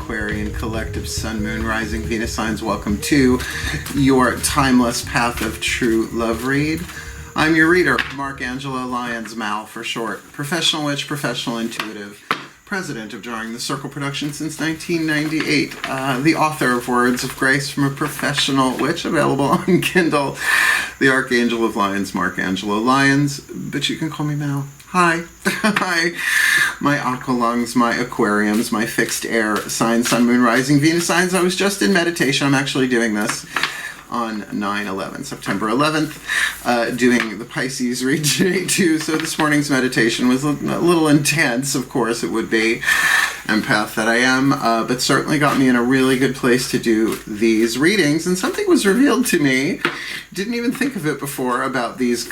Aquarian collective Sun, Moon, Rising, Venus signs. Welcome to your Timeless Path of True Love read. I'm your reader, Mark Angelo, Lyons, Mal for short. Professional witch, professional intuitive. President of Drawing the Circle Production since 1998. The author of Words of Grace from a Professional Witch, available on Kindle. The Archangel of Lyons, Mark Angelo Lyons, but you can call me Mal. Hi. Hi. My aqua lungs, my aquariums, my fixed air signs, Sun, Moon, Rising, Venus signs. I was just in meditation. I'm actually doing this on 9/11, September 11th, doing the Pisces read today too. So this morning's meditation was a little intense, of course it would be, empath that I am, but certainly got me in a really good place to do these readings. And something was revealed to me, didn't even think of it before, about these,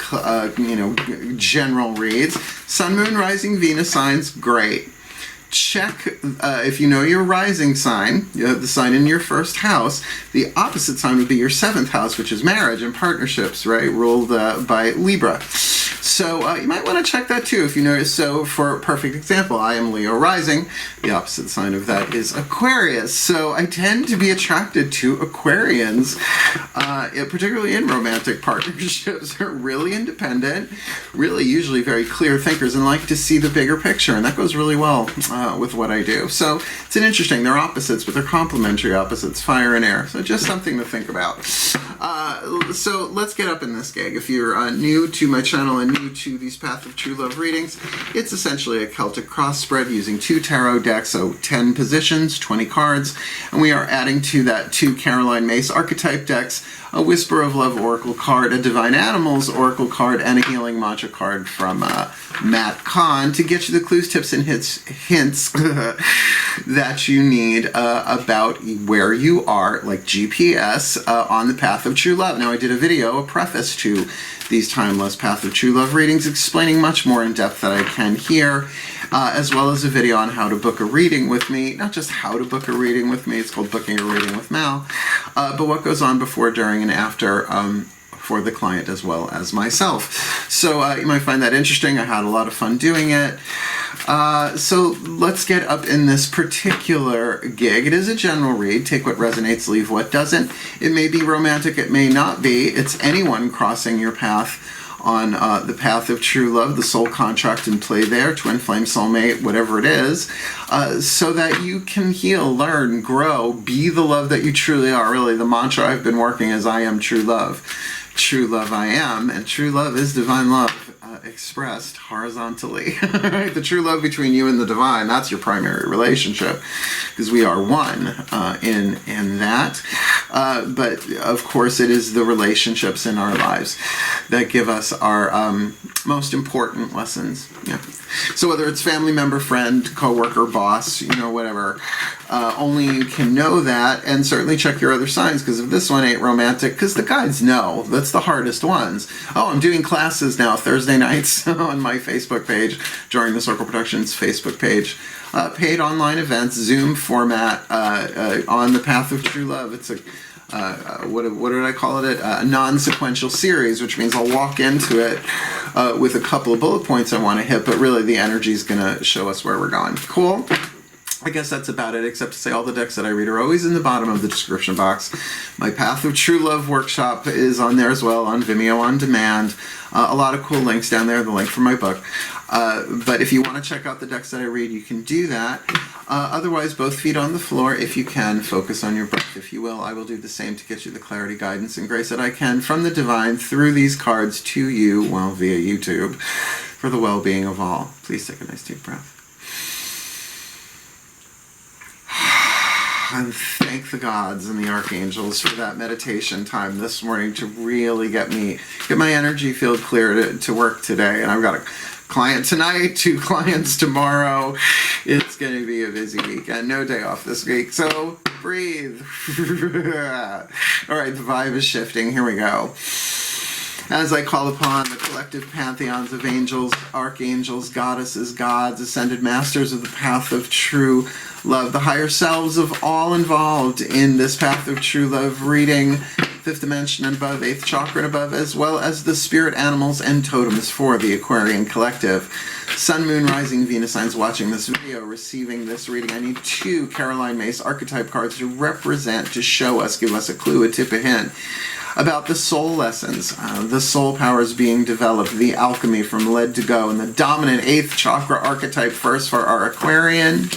general reads. Sun, Moon, Rising, Venus signs, great. Check if you know your rising sign, you have the sign in your first house. The opposite sign would be your seventh house, which is marriage and partnerships, right? Ruled by Libra. So you might want to check that too if you know. So for a perfect example, I am Leo rising. The opposite sign of that is Aquarius. So I tend to be attracted to Aquarians, particularly in romantic partnerships. They're really independent, really usually very clear thinkers, and like to see the bigger picture. And that goes really well with what I do. So it's an interesting, they're opposites, but they're complementary opposites, fire and air. So just something to think about. So let's get up in this gig. If you're new to my channel and new to these Path of True Love readings, it's essentially a Celtic Cross spread using 2 tarot decks, so 10 positions, 20 cards, and we are adding to that 2 Caroline Mace Archetype decks, a Whisper of Love Oracle card, a Divine Animals Oracle card, and a Healing Mantra card from Matt Kahn to get you the clues, tips, and hints that you need about where you are, like GPS, on the Path of True Love. Now, I did a video, a preface to these timeless Path of True Love readings, explaining much more in depth that I can here, as well as a video on how to book a reading with me. Not just how to book a reading with me, it's called Booking a Reading with Mal, but what goes on before, during, and after for the client as well as myself. So you might find that interesting. I had a lot of fun doing it. So let's get up in this particular gig. It is a general read. Take what resonates, leave what doesn't. It may be romantic, it may not be. It's anyone crossing your path on the path of true love, the soul contract in play there, twin flame, soulmate, whatever it is, so that you can heal, learn, grow, be the love that you truly are. Really, the mantra I've been working is I am true love. True love I am, and true love is divine love expressed horizontally. The true love between you and the divine, that's your primary relationship, because we are one in that. But of course it is the relationships in our lives that give us our most important lessons. Yeah. So whether it's family member, friend, coworker, boss, whatever, only you can know that, and certainly check your other signs, because if this one ain't romantic, because the guides know, that's the hardest ones. Oh, I'm doing classes now Thursday nights on my Facebook page, Drawing the Circle Productions Facebook page. Paid online events, Zoom format, on the Path of True Love. It's a what did I call it? A non-sequential series, which means I'll walk into it with a couple of bullet points I want to hit, but really the energy is going to show us where we're going. Cool? I guess that's about it, except to say all the decks that I read are always in the bottom of the description box. My Path of True Love workshop is on there as well, on Vimeo on demand. A lot of cool links down there, the link for my book. But if you want to check out the decks that I read, you can do that. Otherwise, both feet on the floor, if you can, focus on your breath, if you will. I will do the same to get you the clarity, guidance, and grace that I can from the divine through these cards to you, well, via YouTube, for the well-being of all. Please take a nice deep breath. And thank the gods and the archangels for that meditation time this morning to really get my energy field clear to work today. And I've got a client tonight, 2 clients tomorrow. It's going to be a busy week and no day off this week. So breathe. All right, the vibe is shifting. Here we go. As I call upon the collective pantheons of angels, archangels, goddesses, gods, ascended masters of the path of true love, the higher selves of all involved in this Path of True Love reading, 5th dimension and above, 8th chakra and above, as well as the spirit animals and totems for the Aquarian collective. Sun, Moon, Rising, Venus signs watching this video, receiving this reading. I need 2 Caroline Myss archetype cards to represent, to show us, give us a clue, a tip, a hint about the soul lessons, the soul powers being developed, the alchemy from lead to go, and the dominant 8th chakra archetype, first for our Aquarian,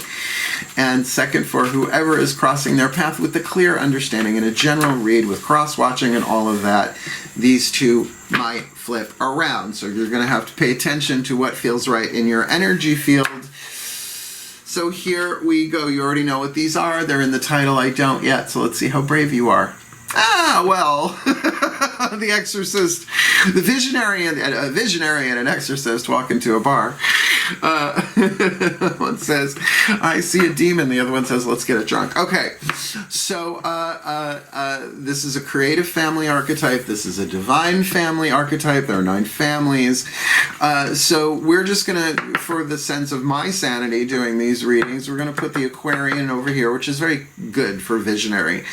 and second for whoever is crossing their path, with the clear understanding and a general read with cross-watching and all of that. These two might flip around, so you're going to have to pay attention to what feels right in your energy field. So here we go. You already know what these are. They're in the title. I don't yet, so let's see how brave you are. Ah, well, the Exorcist, the visionary and a visionary and an exorcist walk into a bar. One says, "I see a demon." The other one says, "Let's get it drunk." Okay, so this is a creative family archetype. This is a divine family archetype. There are 9 families. So we're just gonna, for the sense of my sanity doing these readings, we're gonna put the Aquarian over here, which is very good for visionary.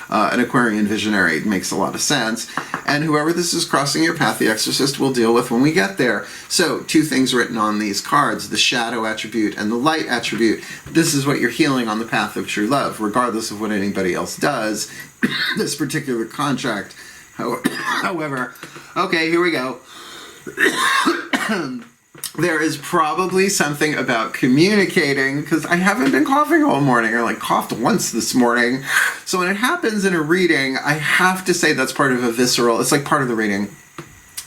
An Aquarian visionary makes a lot of sense. And whoever this is crossing your path, the Exorcist, will deal with when we get there. So 2 things written on these cards, the shadow attribute and the light attribute. This is what you're healing on the path of true love, regardless of what anybody else does. This particular contract, however, okay, here we go. There is probably something about communicating, because I haven't been coughing all morning. I like coughed once this morning. So when it happens in a reading, I have to say that's part of a visceral, it's like part of the reading.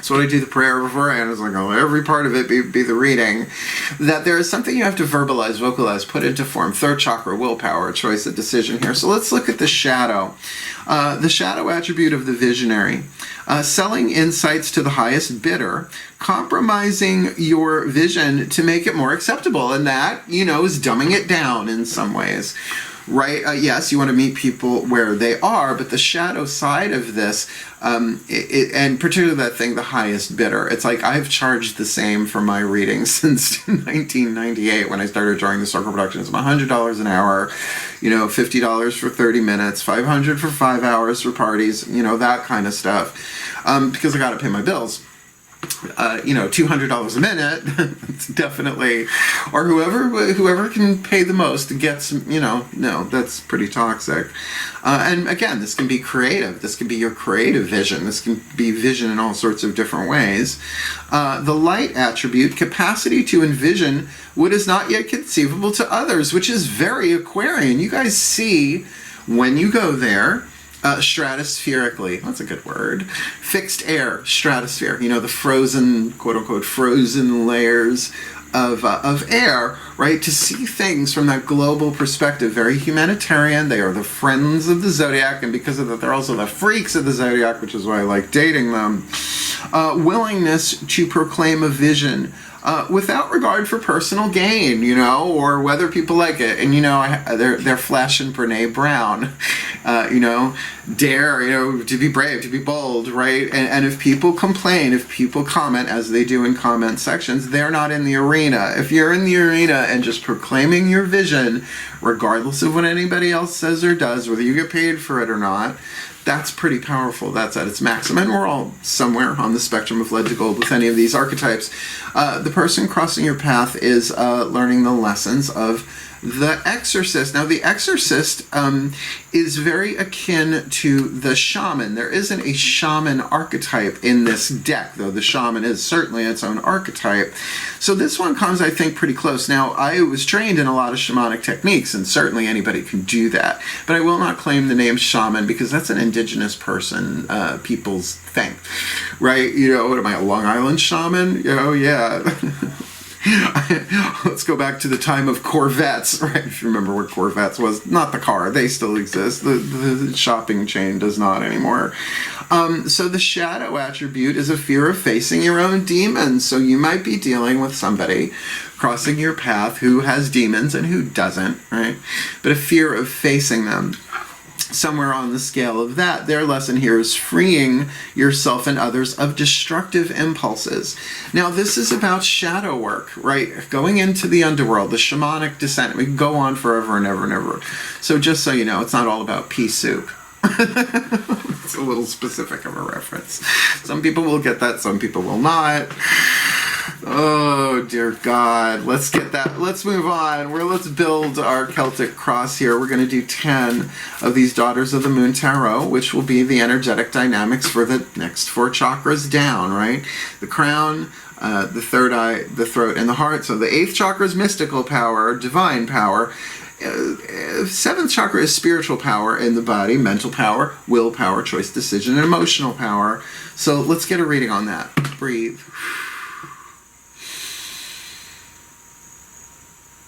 So when I do the prayer beforehand, it's like, oh, every part of it be the reading. That there is something you have to verbalize, vocalize, put into form. 3rd chakra, willpower, choice, a decision here. So let's look at the shadow. The shadow attribute of the visionary. Selling insights to the highest bidder, compromising your vision to make it more acceptable, and that, you know, is dumbing it down in some ways. Right? Yes, you want to meet people where they are, but the shadow side of this, and particularly that thing, the highest bidder, it's like I've charged the same for my readings since 1998 when I started drawing the circle productions. $100 an hour, you know, $50 for 30 minutes, $500 for 5 hours for parties, you know, that kind of stuff, because I got to pay my bills. You know, $200 a minute, it's definitely, or whoever can pay the most gets, you know, no, that's pretty toxic. And again, this can be creative. This can be your creative vision. This can be vision in all sorts of different ways. The light attribute, capacity to envision what is not yet conceivable to others, which is very Aquarian. You guys see when you go there, stratospherically, that's a good word, fixed air, stratosphere, you know, the frozen, quote-unquote, frozen layers of air, right, to see things from that global perspective. Very humanitarian. They are the friends of the zodiac, and because of that, they're also the freaks of the zodiac, which is why I like dating them. Willingness to proclaim a vision, without regard for personal gain, you know, or whether people like it. And, you know, they're Flash and Brene Brown, you know, dare, you know, to be brave, to be bold, right? And if people complain, if people comment, as they do in comment sections, they're not in the arena. If you're in the arena and just proclaiming your vision, regardless of what anybody else says or does, whether you get paid for it or not, that's pretty powerful. That's at its maximum. And we're all somewhere on the spectrum of lead to gold with any of these archetypes. The person crossing your path is learning the lessons of the Exorcist. Now, the Exorcist is very akin to the shaman. There isn't a shaman archetype in this deck, though the shaman is certainly its own archetype. So this one comes, I think, pretty close. Now, I was trained in a lot of shamanic techniques, and certainly anybody can do that. But I will not claim the name shaman, because that's an indigenous person, people's thing, right? You know, what am I, a Long Island shaman? Oh, yeah. Let's go back to the time of Corvettes, right? If you remember what Corvettes was, not the car, they still exist. The shopping chain does not anymore. So the shadow attribute is a fear of facing your own demons. So you might be dealing with somebody crossing your path who has demons and who doesn't, right? But a fear of facing them. Somewhere on the scale of that, their lesson here is freeing yourself and others of destructive impulses. Now, this is about shadow work, right? Going into the underworld, the shamanic descent. We can go on forever and ever and ever. So just so you know, it's not all about pea soup. It's a little specific of a reference. Some people will get that, some people will not. Oh dear God, let's get that. Let's move on. Let's build our Celtic Cross here. We're going to do 10 of these Daughters of the Moon Tarot, which will be the energetic dynamics for the next 4 chakras down, right? The crown, the third eye, the throat, and the heart. So the 8th chakra is mystical power, divine power. 7th chakra is spiritual power in the body, mental power, willpower, choice, decision, and emotional power. So let's get a reading on that. Breathe.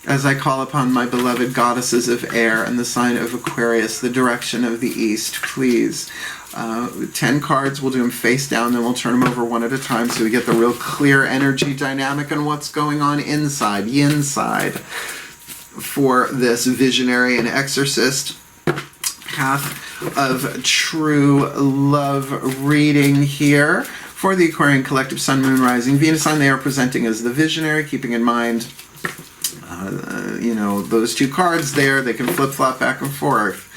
As I call upon my beloved goddesses of air and the sign of Aquarius, the direction of the east, please. 10 cards, we'll do them face down, then we'll turn them over one at a time so we get the real clear energy dynamic and what's going on inside, yin side, for this visionary and exorcist path of true love reading here. For the Aquarian collective Sun, Moon, Rising, Venus sign, they are presenting as the visionary, keeping in mind those 2 cards there, they can flip-flop back and forth.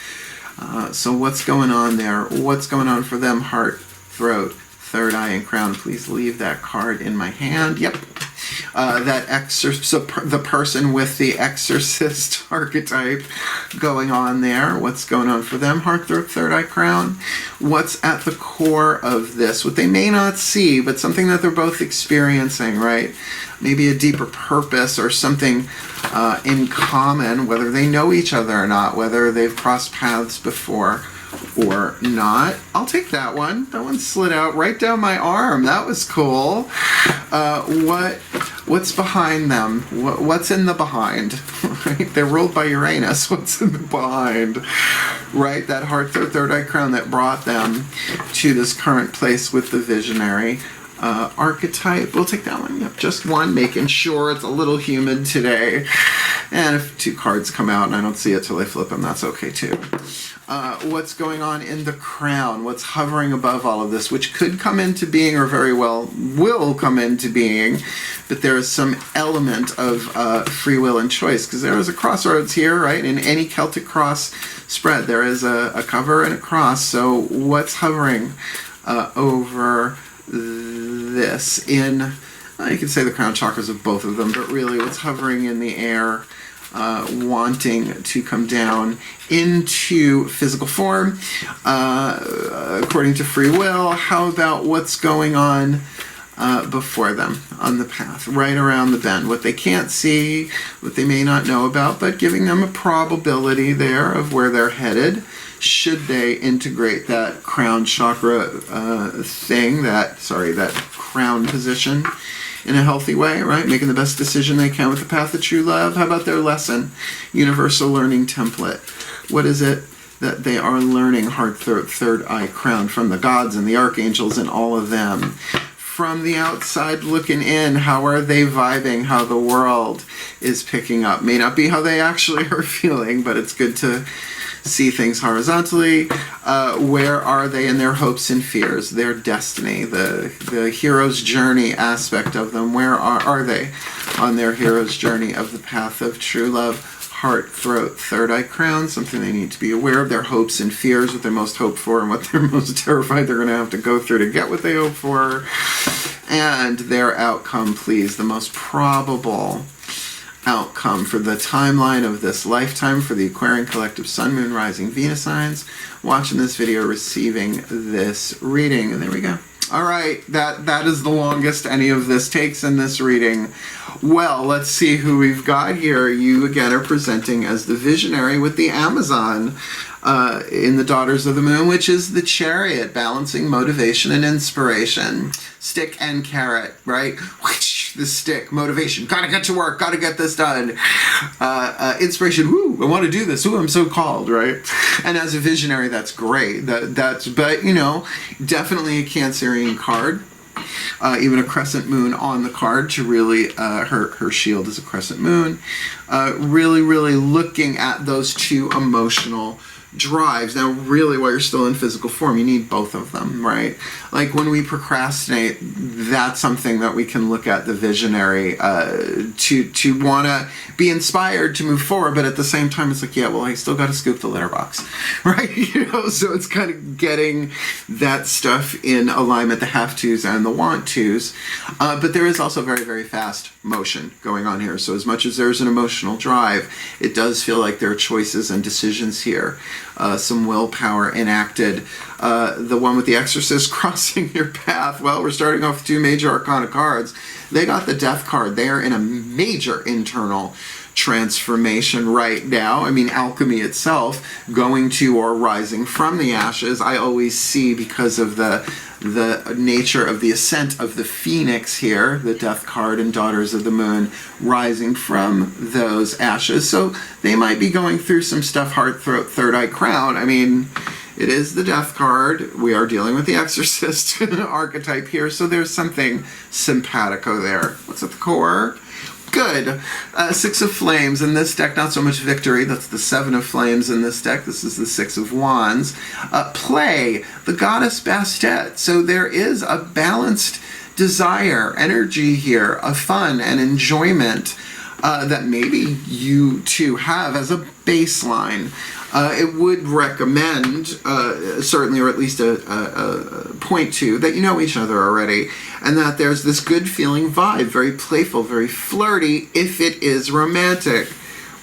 So what's going on there? What's going on for them? Heart, throat, third eye, and crown. Please leave that card in my hand. Yep. The person with the Exorcist archetype going on there. What's going on for them? Heart, throat, third eye, crown. What's at the core of this? What they may not see, but something that they're both experiencing, right? Maybe a deeper purpose or something in common, whether they know each other or not, whether they've crossed paths before or not. I'll take that one. That one slid out right down my arm. That was cool. What's behind them? What's in the behind? Right? They're ruled by Uranus. What's in the behind? Right? That heart, third eye, crown that brought them to this current place with the visionary. Archetype, we'll take that one. Yep, just one, making sure it's a little humid today. And if 2 cards come out and I don't see it till I flip them, that's okay too. What's going on in the crown? What's hovering above all of this, which could come into being or very well will come into being, but there is some element of free will and choice, because there is a crossroads here, right? In any Celtic Cross spread, there is a cover and a cross. So what's hovering over this in, you can say the crown chakras of both of them, but really what's hovering in the air, wanting to come down into physical form, according to free will. How about what's going on before them on the path, right around the bend, what they can't see, what they may not know about, but giving them a probability there of where they're headed, should they integrate that crown chakra that crown position in a healthy way, right? Making the best decision they can with the path of true love. How about their lesson? Universal learning template. What is it that they are learning? Heart, throat, third eye, crown, from the gods and the archangels and all of them. From the outside looking in, how are they vibing? How the world is picking up. May not be how they actually are feeling, but it's good to see things horizontally. Where are they in their hopes and fears, their destiny, the hero's journey aspect of them? Where are they on their hero's journey of the path of true love? Heart, throat, third eye, crown, something they need to be aware of, their hopes and fears, what they most hope for and what they're most terrified they're going to have to go through to get what they hope for, and their outcome, please, the most probable outcome for the timeline of this lifetime for the Aquarian collective Sun, Moon, Rising, Venus signs watching this video, receiving this reading. And there we go. All right, that is the longest any of this takes in this reading. Well, let's see who we've got here. You again are presenting as the visionary with the Amazon in the Daughters of the Moon, which is the Chariot, balancing motivation and inspiration. Stick and carrot, right? The stick, motivation, gotta get to work, gotta get this done. Inspiration, woo, I want to do this, woo, I'm so called, right? And as a visionary, that's great. But you know, definitely a Cancerian card. Even a crescent moon on the card to really, her shield is a crescent moon. Really looking at those 2 emotional drives. Now, really, while you're still in physical form, you need both of them, right? Like when we procrastinate, that's something that we can look at the visionary to want to be inspired to move forward, but at the same time, it's like, yeah, well, I still got to scoop the litter box, right? So it's kind of getting that stuff in alignment, the have-tos and the want-tos. But there is also very, very fast motion going on here. So as much as there's an emotional drive, it does feel like there are choices and decisions here. Some willpower enacted. The one with the Exorcist crossing your path. Well, we're starting off with 2 major arcana cards. They got the Death card. They are in a major internal transformation right now. I mean, alchemy itself, going to or rising from the ashes, I always see, because of the nature of the ascent of the phoenix here, the Death card and Daughters of the Moon, rising from those ashes. So they might be going through some stuff, heart, throat, third eye, crown. I mean, it is the Death card. We are dealing with the Exorcist archetype here, so there's something simpatico there. What's at the core? Good. 6 of Flames in this deck, not so much victory. That's the 7 of Flames in this deck. This is the 6 of Wands. Play, the Goddess Bastet. So there is a balanced desire, energy here of fun and enjoyment that maybe you two have as a baseline. It would recommend, certainly, or at least point to, that you know each other already, and that there's this good feeling vibe, very playful, very flirty, if it is romantic.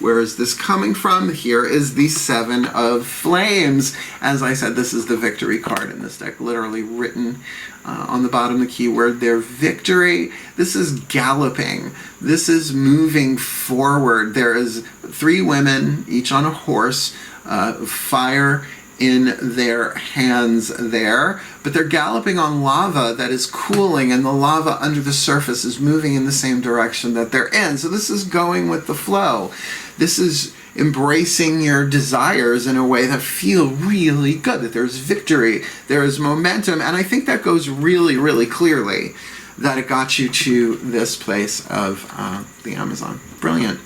Where is this coming from? Here is the 7 of Flames. As I said, this is the victory card in this deck, literally written on the bottom, the keyword there, victory. This is galloping. This is moving forward. There is 3 women, each on a horse, fire in their hands there, but they're galloping on lava that is cooling, and the lava under the surface is moving in the same direction that they're in. So this is going with the flow. This is embracing your desires in a way that feel really good, that there's victory, there is momentum, and I think that goes really, really clearly that it got you to this place of the Amazon. Brilliant.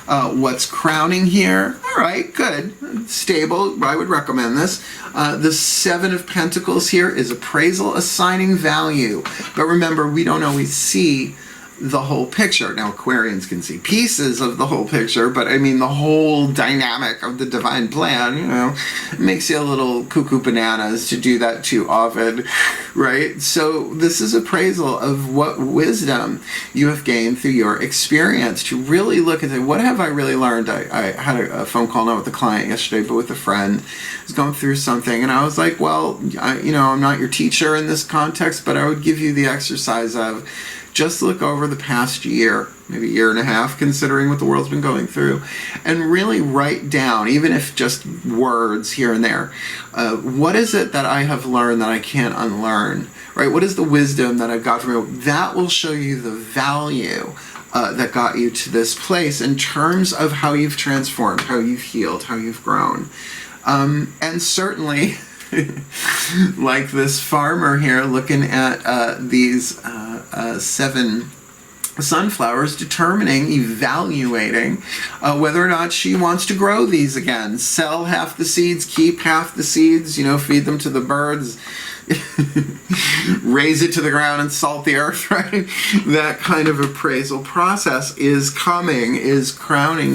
What's crowning here? All right, good. Stable. I would recommend this. The 7 of Pentacles here is appraisal, assigning value. But remember, we don't always see the whole picture. Now, Aquarians can see pieces of the whole picture, but I mean the whole dynamic of the divine plan, you know, makes you a little cuckoo bananas to do that too often, right? So this is appraisal of what wisdom you have gained through your experience, to really look at what have I really learned. I had a phone call not with a client yesterday, but with a friend who's going through something, and I was like, well, I'm not your teacher in this context, but I would give you the exercise of just look over the past year, maybe year and a half, considering what the world's been going through, and really write down, even if just words here and there, what is it that I have learned that I can't unlearn, right? What is the wisdom that I've got from it? That will show you the value that got you to this place in terms of how you've transformed, how you've healed, how you've grown. And certainly, like this farmer here looking at these 7 sunflowers, determining, evaluating whether or not she wants to grow these again. Sell half the seeds, keep half the seeds, feed them to the birds, raise it to the ground and salt the earth, right? That kind of appraisal process is crowning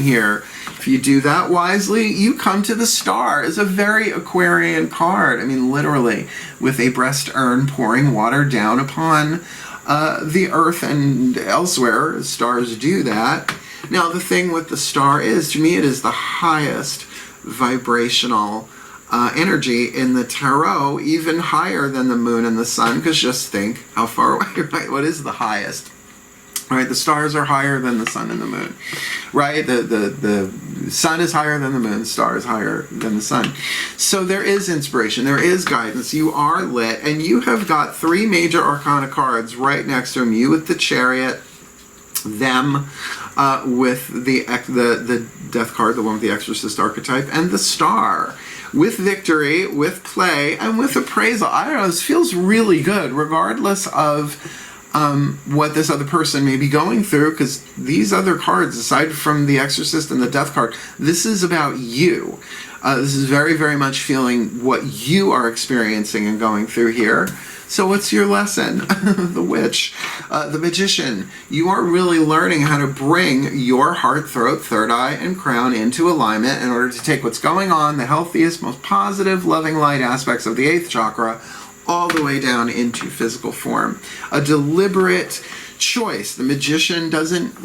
here. If you do that wisely, you come to the Star. It's a very Aquarian card. I mean, literally, with a breast urn pouring water down upon the earth and elsewhere. Stars do that. Now, the thing with the Star is, to me, it is the highest vibrational energy in the tarot, even higher than the moon and the sun, because just think how far away, right? What is the highest? Right, the stars are higher than the sun and the moon, right? The sun is higher than the moon, the star is higher than the sun. So there is inspiration, there is guidance, you are lit, and you have got 3 major arcana cards right next to them. You with the Chariot, them with the Death card, the one with the Exorcist archetype, and the Star. With victory, with play, and with appraisal. I don't know, this feels really good, regardless of what this other person may be going through, because these other cards, aside from the Exorcist and the Death card, this is about you. This is very, very much feeling what you are experiencing and going through here. So what's your lesson? The Witch, the Magician. You are really learning how to bring your heart, throat, third eye, and crown into alignment in order to take what's going on, the healthiest, most positive, loving light aspects of the 8th chakra, all the way down into physical form. A deliberate choice. The Magician doesn't,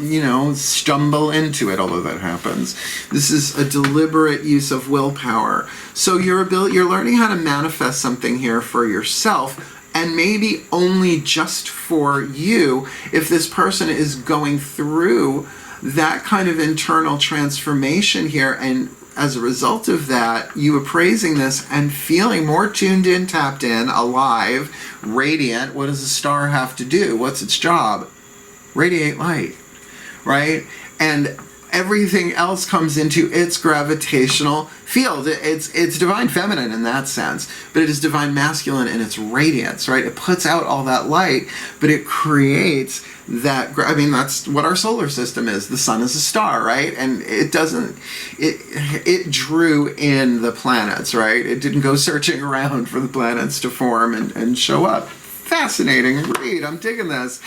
stumble into it, although that happens. This is a deliberate use of willpower. So you're learning how to manifest something here for yourself, and maybe only just for you, if this person is going through that kind of internal transformation here, and as a result of that, you appraising this and feeling more tuned in, tapped in, alive, radiant. What does a star have to do? What's its job? Radiate light, right? And everything else comes into its gravitational field. It's divine feminine in that sense, but it is divine masculine in its radiance, right? It puts out all that light, but it creates that, that's what our solar system is. The sun is a star, right? And it drew in the planets, right? It didn't go searching around for the planets to form and show up. Fascinating read. I'm digging this.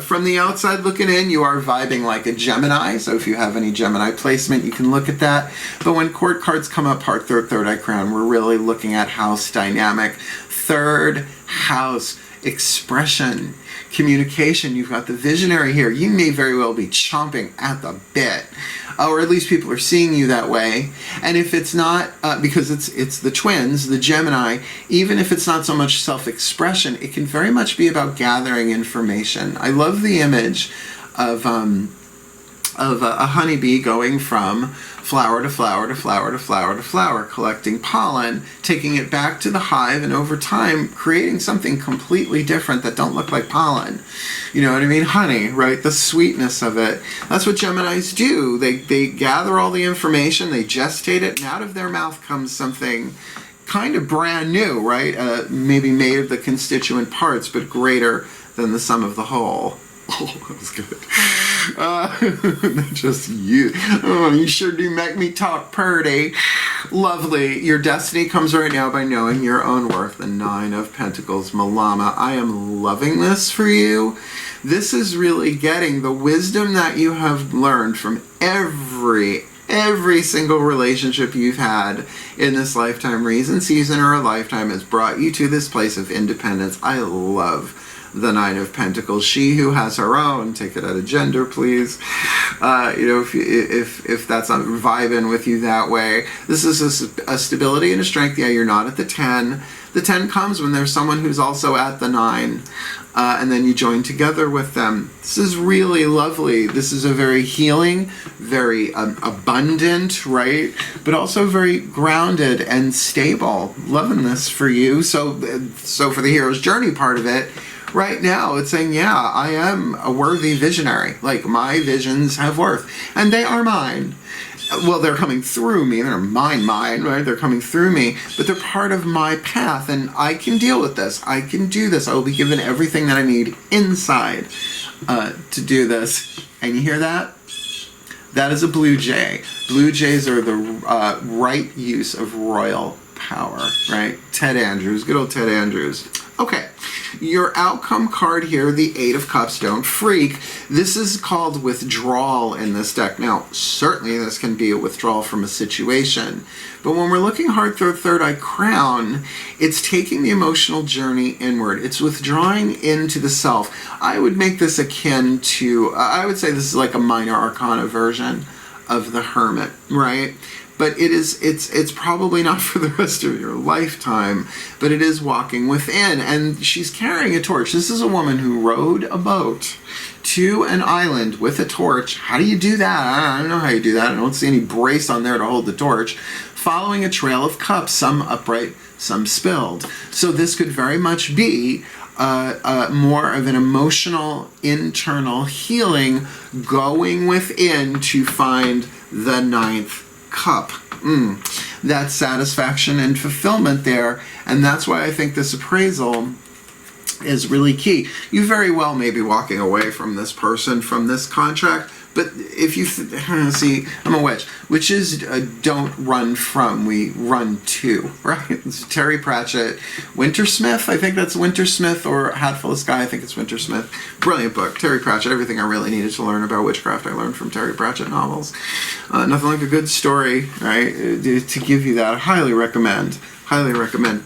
From the outside looking in, you are vibing like a Gemini. So if you have any Gemini placement, you can look at that. But when court cards come up, heart, third eye, crown, we're really looking at house dynamic. Third house expression, communication. You've got the visionary here. You may very well be chomping at the bit. Or at least people are seeing you that way. And if it's not, because it's the twins, the Gemini, even if it's not so much self-expression, it can very much be about gathering information. I love the image of a honeybee going from flower to flower to flower to flower to flower, collecting pollen, taking it back to the hive, and over time creating something completely different that don't look like pollen. You know what I mean? Honey, right? The sweetness of it. That's what Geminis do. They gather all the information, they gestate it, and out of their mouth comes something kind of brand new, right? Maybe made of the constituent parts, but greater than the sum of the whole. Oh, that was good. Just you. Oh, you sure do make me talk purty. Lovely. Your destiny comes right now by knowing your own worth. The 9 of Pentacles, Malama. I am loving this for you. This is really getting the wisdom that you have learned from every single relationship you've had in this lifetime. Reason, season, or a lifetime has brought you to this place of independence. I love the 9 of Pentacles. She who has her own, take it out of gender, please. If that's not vibing with you that way, this is a stability and a strength. Yeah, you're not at the 10. The 10 comes when there's someone who's also at the 9, and then you join together with them. This is really lovely. This is a very healing, very abundant, right? But also very grounded and stable. Loving this for you. So for the hero's journey part of it, right now, it's saying, yeah, I am a worthy visionary. Like, my visions have worth. And they are mine. Well, they're coming through me. They're mine, right? They're coming through me. But they're part of my path. And I can deal with this. I can do this. I will be given everything that I need inside to do this. And you hear that? That is a blue jay. Blue jays are the right use of royal power, right? Ted Andrews. Good old Ted Andrews. Okay. Your outcome card here, the 8 of Cups, don't freak. This is called withdrawal in this deck. Now, certainly this can be a withdrawal from a situation. But when we're looking heart, third eye, crown, it's taking the emotional journey inward. It's withdrawing into the self. I would make this akin to, I would say this is like a minor arcana version of the Hermit, right? But it's probably not for the rest of your lifetime, but it is walking within, and she's carrying a torch. This is a woman who rowed a boat to an island with a torch. How do you do that? I don't know how you do that. I don't see any brace on there to hold the torch. Following a trail of cups, some upright, some spilled. So this could very much be more of an emotional, internal healing, going within to find the 9th cup. That satisfaction and fulfillment there. And that's why I think this appraisal is really key. You very well may be walking away from this person, from this contract, but if you see, I'm a witch. Witches don't run from, we run to, right? It's Terry Pratchett, Wintersmith, I think that's Wintersmith, or Hatful of Sky, I think it's Wintersmith. Brilliant book, Terry Pratchett. Everything I really needed to learn about witchcraft I learned from Terry Pratchett novels. Nothing like a good story, right, to give you that. I highly recommend,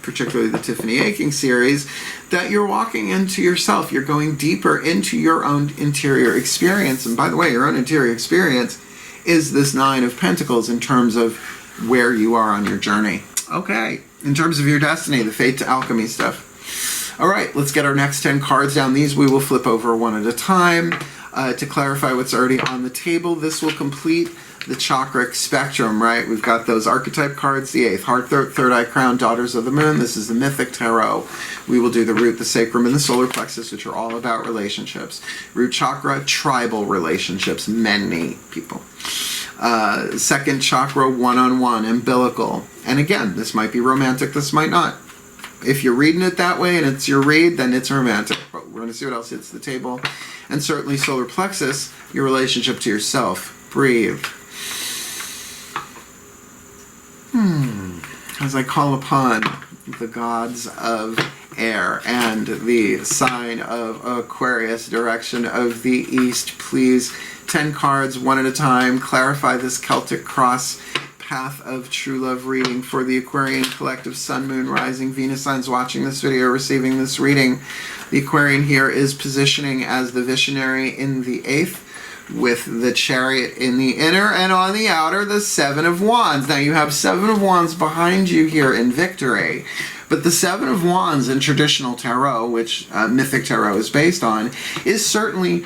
particularly the Tiffany Aching series, that you're walking into yourself. You're going deeper into your own interior experience. And by the way, your own interior experience is this Nine of Pentacles in terms of where you are on your journey. Okay, in terms of your destiny, the Fate to Alchemy stuff. All right, let's get our next 10 cards down. These we will flip over one at a time to clarify what's already on the table. This will complete the chakric spectrum, right? We've got those archetype cards, the 8th, Heart, Third Eye Crown, Daughters of the Moon. This is the Mythic Tarot. We will do the root, the sacrum, and the solar plexus, which are all about relationships. Root chakra, tribal relationships, many people. Second chakra, one-on-one, umbilical. And again, this might be romantic, this might not. If you're reading it that way and it's your read, then it's romantic. But we're going to see what else hits the table. And certainly solar plexus, your relationship to yourself. Breathe. As I call upon the gods of air and the sign of Aquarius, direction of the east, please, 10 cards, one at a time, clarify this Celtic Cross path of true love reading for the Aquarian collective, Sun, Moon, Rising, Venus signs watching this video, receiving this reading. The Aquarian here is positioning as the visionary in the 8th, with the Chariot in the inner, and on the outer, the Seven of Wands. Now you have Seven of Wands behind you here in victory, but the Seven of Wands in traditional tarot, which Mythic Tarot is based on, is certainly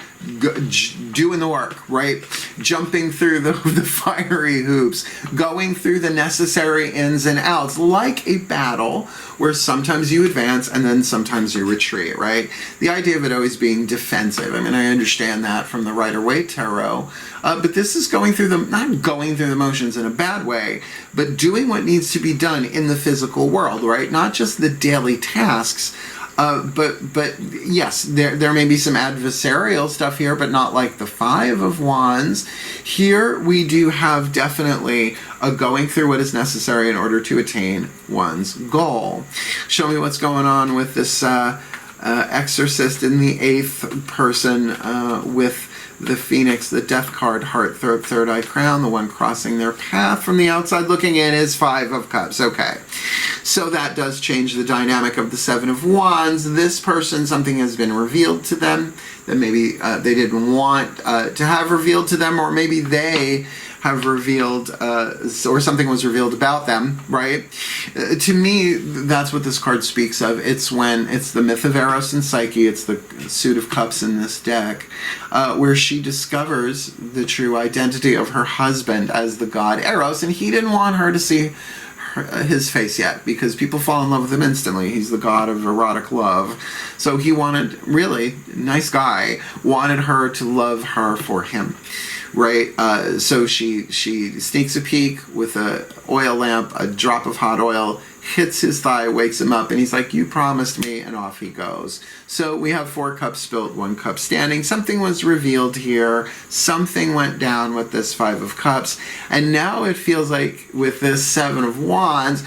doing the work, right? Jumping through the fiery hoops, going through the necessary ins and outs, like a battle where sometimes you advance and then sometimes you retreat, right? The idea of it always being defensive. I mean, I understand that from the Rider-Waite Tarot, but this is going through not going through the motions in a bad way, but doing what needs to be done in the physical world, right? Not just the daily tasks, but yes, there may be some adversarial stuff here, but not like the Five of Wands. Here we do have definitely a going through what is necessary in order to attain one's goal. Show me what's going on with this Exorcist in the 8th person with the Phoenix, the Death card, Heart, Third Eye Crown, the one crossing their path from the outside looking in is Five of Cups. Okay, so that does change the dynamic of the Seven of Wands. This person, something has been revealed to them that maybe they didn't want to have revealed to them, or maybe they have revealed, or something was revealed about them, right? To me, that's what this card speaks of. It's when, it's the myth of Eros and Psyche, it's the suit of cups in this deck, where she discovers the true identity of her husband as the god Eros, and he didn't want her to see his face yet, because people fall in love with him instantly. He's the god of erotic love. So he wanted, really, nice guy, wanted her to love her for him. Right, so she sneaks a peek with a oil lamp, a drop of hot oil, hits his thigh, wakes him up, and he's like, you promised me, and off he goes. So we have 4 cups spilt, 1 cup standing. Something was revealed here. Something went down with this Five of Cups, and now it feels like with this Seven of Wands,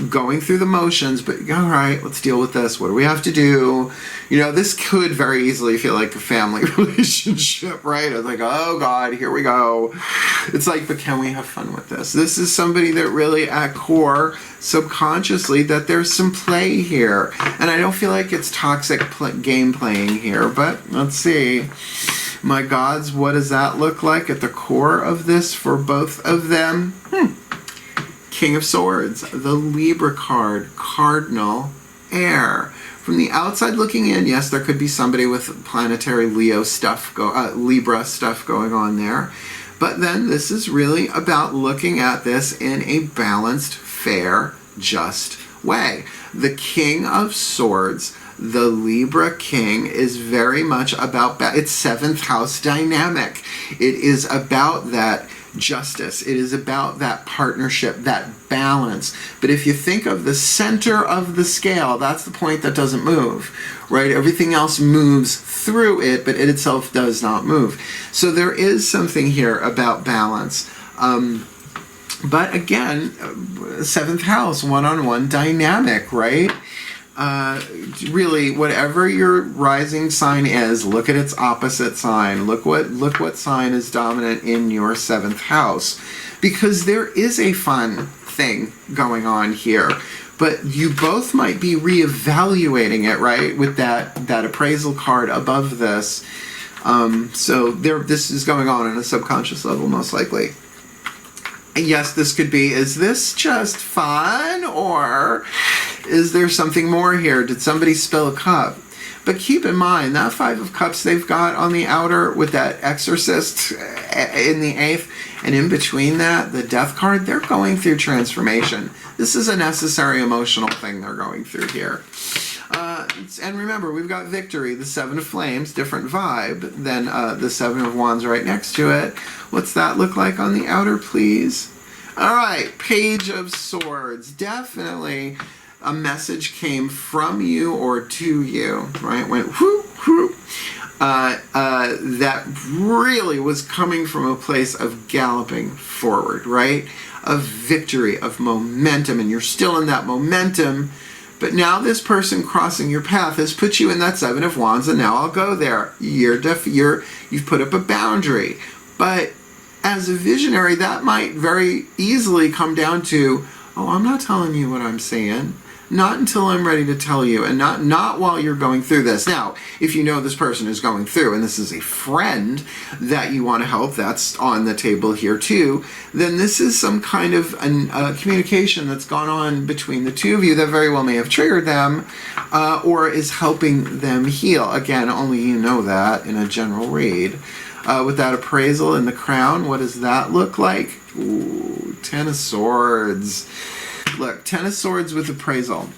going through the motions, but all right, let's deal with this. What do we have to do? You know, this could very easily feel like a family relationship, right? It's like, oh God, here we go. It's like, but can we have fun with this? This is somebody that really at core, subconsciously, that there's some play here. And I don't feel like it's toxic game playing here, but let's see. My gods, what does that look like at the core of this for both of them? King of Swords, the Libra card, Cardinal, Air. From the outside looking in, yes, there could be somebody with planetary Leo stuff, Libra stuff going on there. But then this is really about looking at this in a balanced, fair, just way. The King of Swords, the Libra King, is very much about, it's 7th house dynamic. It is about that justice. It is about that partnership, that balance. But if you think of the center of the scale, that's the point that doesn't move, right? Everything else moves through it, but it itself does not move. So there is something here about balance. But again, 7th house, one-on-one dynamic, right? Really, whatever your rising sign is, look at its opposite sign. Look what sign is dominant in your 7th house, because there is a fun thing going on here. But you both might be reevaluating it, right? With that appraisal card above this. So this is going on a subconscious level, most likely. Yes, this could be, is this just fun, or is there something more here? Did somebody spill a cup? But keep in mind, that 5 of Cups they've got on the outer with that Exorcist in the 8th, and in between that, the Death card, they're going through transformation. This is a necessary emotional thing they're going through here. And remember, we've got Victory, the 7 of Flames, different vibe than the 7 of Wands right next to it. What's that look like on the outer, please? All right, Page of Swords. Definitely a message came from you or to you, right? Went whoop, whoop. That really was coming from a place of galloping forward, right? Of victory, of momentum, and you're still in that momentum. But now this person crossing your path has put you in that 7 of Wands, and now I'll go there. You've put up a boundary. But as a visionary, that might very easily come down to, oh, I'm not telling you what I'm saying. Not until I'm ready to tell you, and not while you're going through this. Now, if you know this person is going through, and this is a friend that you want to help, that's on the table here too, then this is some kind of communication that's gone on between the two of you that very well may have triggered them, or is helping them heal. Again, only you know that in a general read. With that appraisal in the crown, what does that look like? Ooh, 10 of Swords. Look, 10 of Swords with appraisal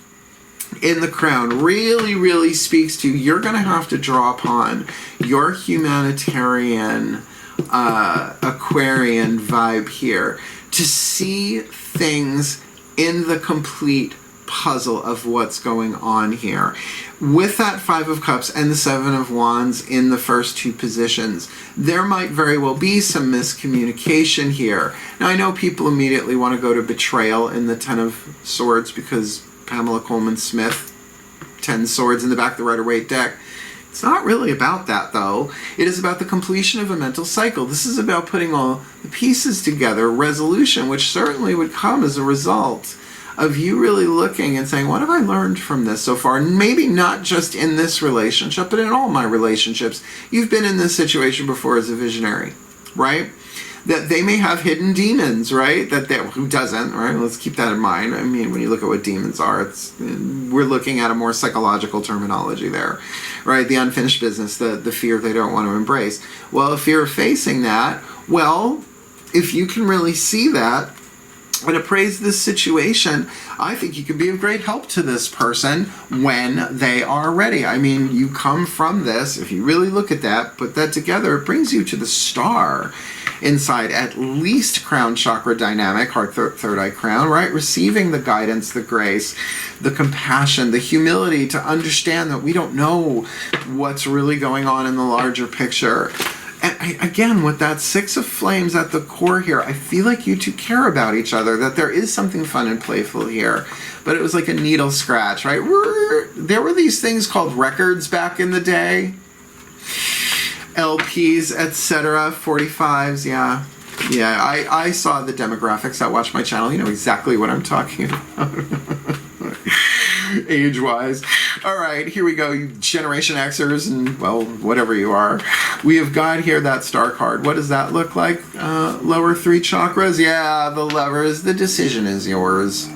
in the crown really, really speaks to, you're going to have to draw upon your humanitarian, Aquarian vibe here to see things in the complete puzzle of what's going on here. With that 5 of Cups and the 7 of Wands in the first 2 positions, there might very well be some miscommunication here. Now, I know people immediately want to go to betrayal in the 10 of Swords because Pamela Coleman Smith, 10 swords in the back of the Rider-Waite deck. It's not really about that, though. It is about the completion of a mental cycle. This is about putting all the pieces together, resolution, which certainly would come as a result of you really looking and saying, what have I learned from this so far? And maybe not just in this relationship, but in all my relationships. You've been in this situation before as a visionary, right? That they may have hidden demons, right? Who doesn't, right? Let's keep that in mind. I mean, when you look at what demons are, we're looking at a more psychological terminology there, right? The unfinished business, the fear they don't want to embrace. Well, if you're facing that, well, if you can really see that and appraise this situation, I think you can be of great help to this person when they are ready. I mean, you come from this, if you really look at that, put that together, it brings you to the star inside, at least crown chakra dynamic, heart, third eye crown, right? Receiving the guidance, the grace, the compassion, the humility to understand that we don't know what's really going on in the larger picture. And again, with that 6 of Flames at the core here, I feel like you two care about each other, that there is something fun and playful here. But it was like a needle scratch, right? There were these things called records back in the day. LPs, etc. 45s, yeah. Yeah, I saw the demographics that watch my channel. You know exactly what I'm talking about. Age-wise. All right, here we go, you Generation Xers and, well, whatever you are. We have got here that star card. What does that look like? Lower 3 chakras? Yeah, the Lovers. The decision is yours.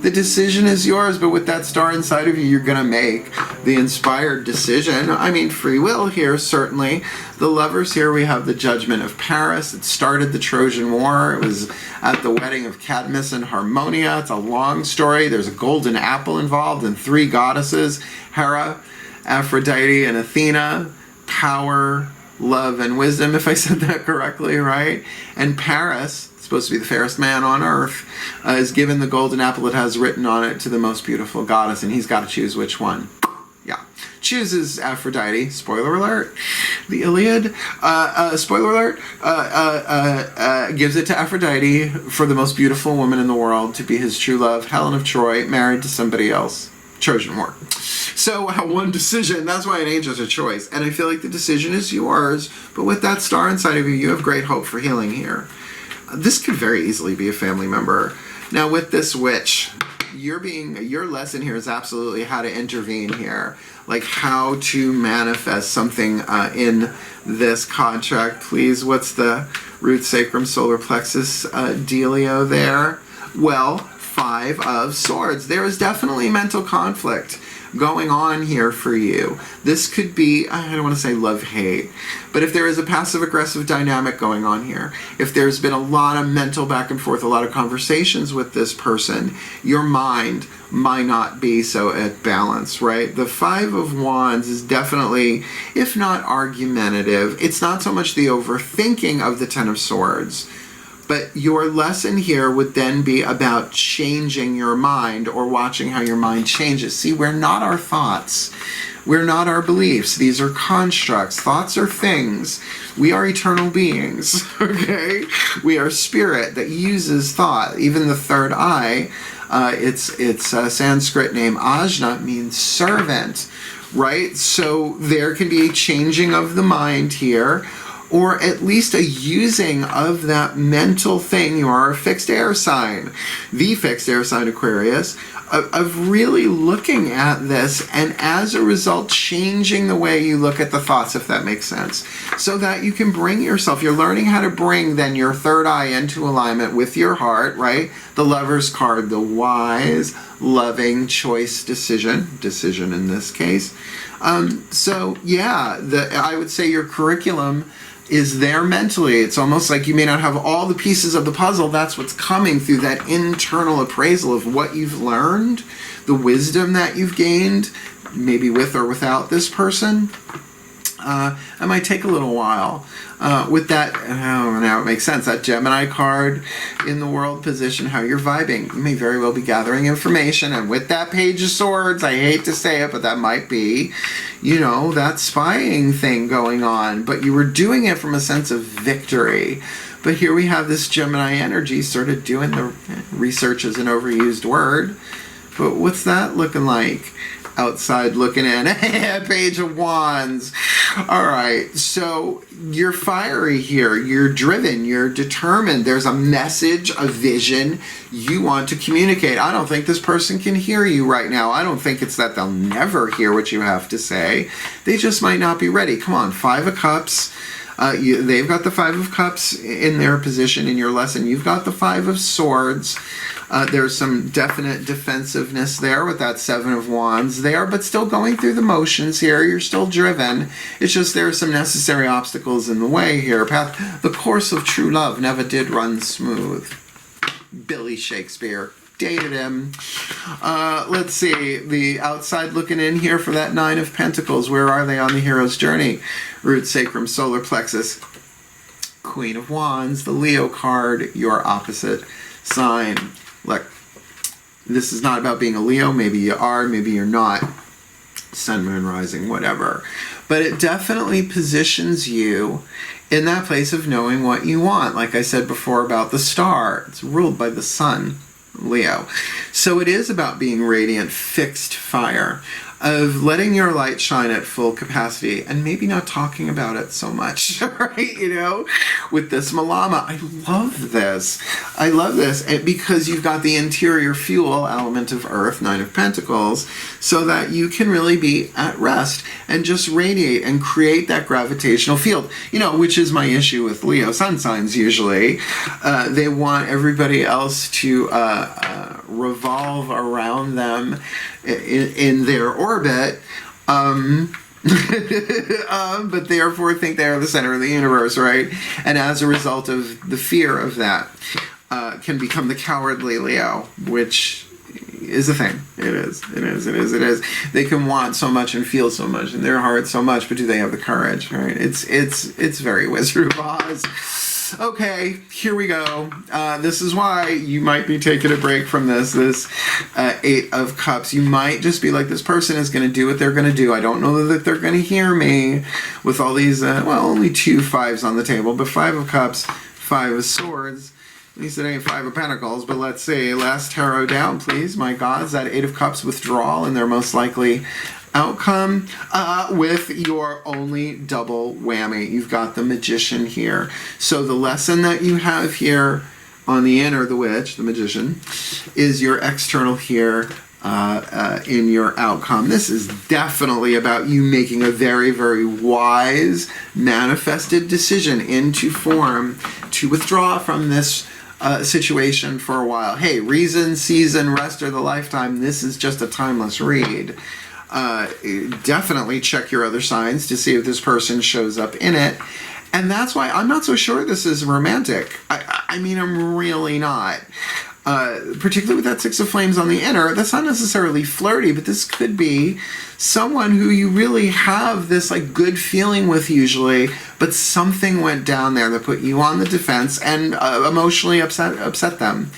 The decision is yours, but with that star inside of you, you're going to make the inspired decision. I mean, free will here, certainly. The Lovers here, we have the Judgment of Paris. It started the Trojan War. It was at the wedding of Cadmus and Harmonia. It's a long story. There's a golden apple involved and 3 goddesses, Hera, Aphrodite, and Athena. Power, love, and wisdom, if I said that correctly, right? And Paris, supposed to be the fairest man on earth, is given the golden apple that has written on it to the most beautiful goddess, and he's got to choose which one. Yeah. Chooses Aphrodite. Spoiler alert. The Iliad. Spoiler alert. Gives it to Aphrodite for the most beautiful woman in the world to be his true love, Helen of Troy, married to somebody else. Trojan War. So one decision, that's why an age is a choice. And I feel like the decision is yours, but with that star inside of you, you have great hope for healing here. This could very easily be a family member. Now with this witch, your lesson here is absolutely how to intervene here. Like how to manifest something in this contract. Please, what's the root sacrum solar plexus dealio there? Well, 5 of Swords. There is definitely mental conflict going on here for you. This could be, I don't want to say love-hate, but if there is a passive-aggressive dynamic going on here, if there's been a lot of mental back and forth, a lot of conversations with this person, your mind might not be so at balance, right? The 5 of Wands is definitely, if not argumentative, it's not so much the overthinking of the 10 of Swords, but your lesson here would then be about changing your mind or watching how your mind changes. See, we're not our thoughts. We're not our beliefs. These are constructs. Thoughts are things. We are eternal beings, okay? We are spirit that uses thought. Even the third eye, its a Sanskrit name, Ajna, means servant, right? So there can be a changing of the mind here, or at least a using of that mental thing. You are a fixed air sign, the fixed air sign Aquarius, of really looking at this and as a result changing the way you look at the thoughts, if that makes sense, so that you can bring yourself, you're learning how to bring then your third eye into alignment with your heart, right? The Lover's card, the wise, loving choice decision in this case. So yeah, I would say your curriculum is there mentally. It's almost like you may not have all the pieces of the puzzle. That's what's coming through that internal appraisal of what you've learned, the wisdom that you've gained, maybe with or without this person. It might take a little while. With that, now it makes sense, that Gemini card in the world position, how you're vibing. You may very well be gathering information, and with that Page of Swords, I hate to say it, but that might be, that spying thing going on, but you were doing it from a sense of victory. But here we have this Gemini energy sort of doing the research is an overused word, but what's that looking like? Outside looking in, Page of Wands. All right, so you're fiery here. You're driven. You're determined. There's a message, a vision you want to communicate. I don't think this person can hear you right now. I don't think it's that they'll never hear what you have to say. They just might not be ready. Come on, 5 of Cups. They've got the 5 of Cups in their position in your lesson. You've got the 5 of Swords. There's some definite defensiveness there with that 7 of Wands there, but still going through the motions here. You're still driven. It's just there are some necessary obstacles in the way here. The course of true love never did run smooth. Billy Shakespeare. Dated him. Let's see. The outside looking in here for that 9 of Pentacles. Where are they on the hero's journey? Root, sacrum, solar plexus. Queen of Wands. The Leo card. Your opposite sign. Look, this is not about being a Leo. Maybe you are, maybe you're not. Sun, moon, rising, whatever. But it definitely positions you in that place of knowing what you want. Like I said before about the star, it's ruled by the sun, Leo. So it is about being radiant, fixed fire, of letting your light shine at full capacity and maybe not talking about it so much, right? With this Malama. I love this. I love this because you've got the interior fuel element of Earth, 9 of Pentacles, so that you can really be at rest and just radiate and create that gravitational field, which is my issue with Leo sun signs usually. They want everybody else to revolve around them in their orbit, but therefore think they are the center of the universe, right? And as a result of the fear of that, can become the cowardly Leo, which is a thing. It is. They can want so much and feel so much in their heart so much, but do they have the courage, right? It's very Wizard of Oz. Okay, here we go. This is why you might be taking a break from this Eight of Cups. You might just be like, this person is going to do what they're going to do. I don't know that they're going to hear me with all these, well, only 2 fives on the table, but 5 of Cups, 5 of Swords. At least it ain't 5 of Pentacles, but let's see. Last tarot down, please. My God, is that 8 of Cups withdrawal and their most likely outcome with your only double whammy. You've got the Magician here. So the lesson that you have here on the inner, the Witch, the Magician, is your external here in your outcome. This is definitely about you making a very, very wise, manifested decision into form to withdraw from this situation for a while. Hey, reason, season, rest, or the lifetime, this is just a timeless read. Definitely check your other signs to see if this person shows up in it. And that's why I'm not so sure this is romantic. I mean, I'm really not. Particularly with that 6 of Flames on the inner, that's not necessarily flirty, but this could be someone who you really have this like good feeling with usually, but something went down there that put you on the defense and emotionally upset them.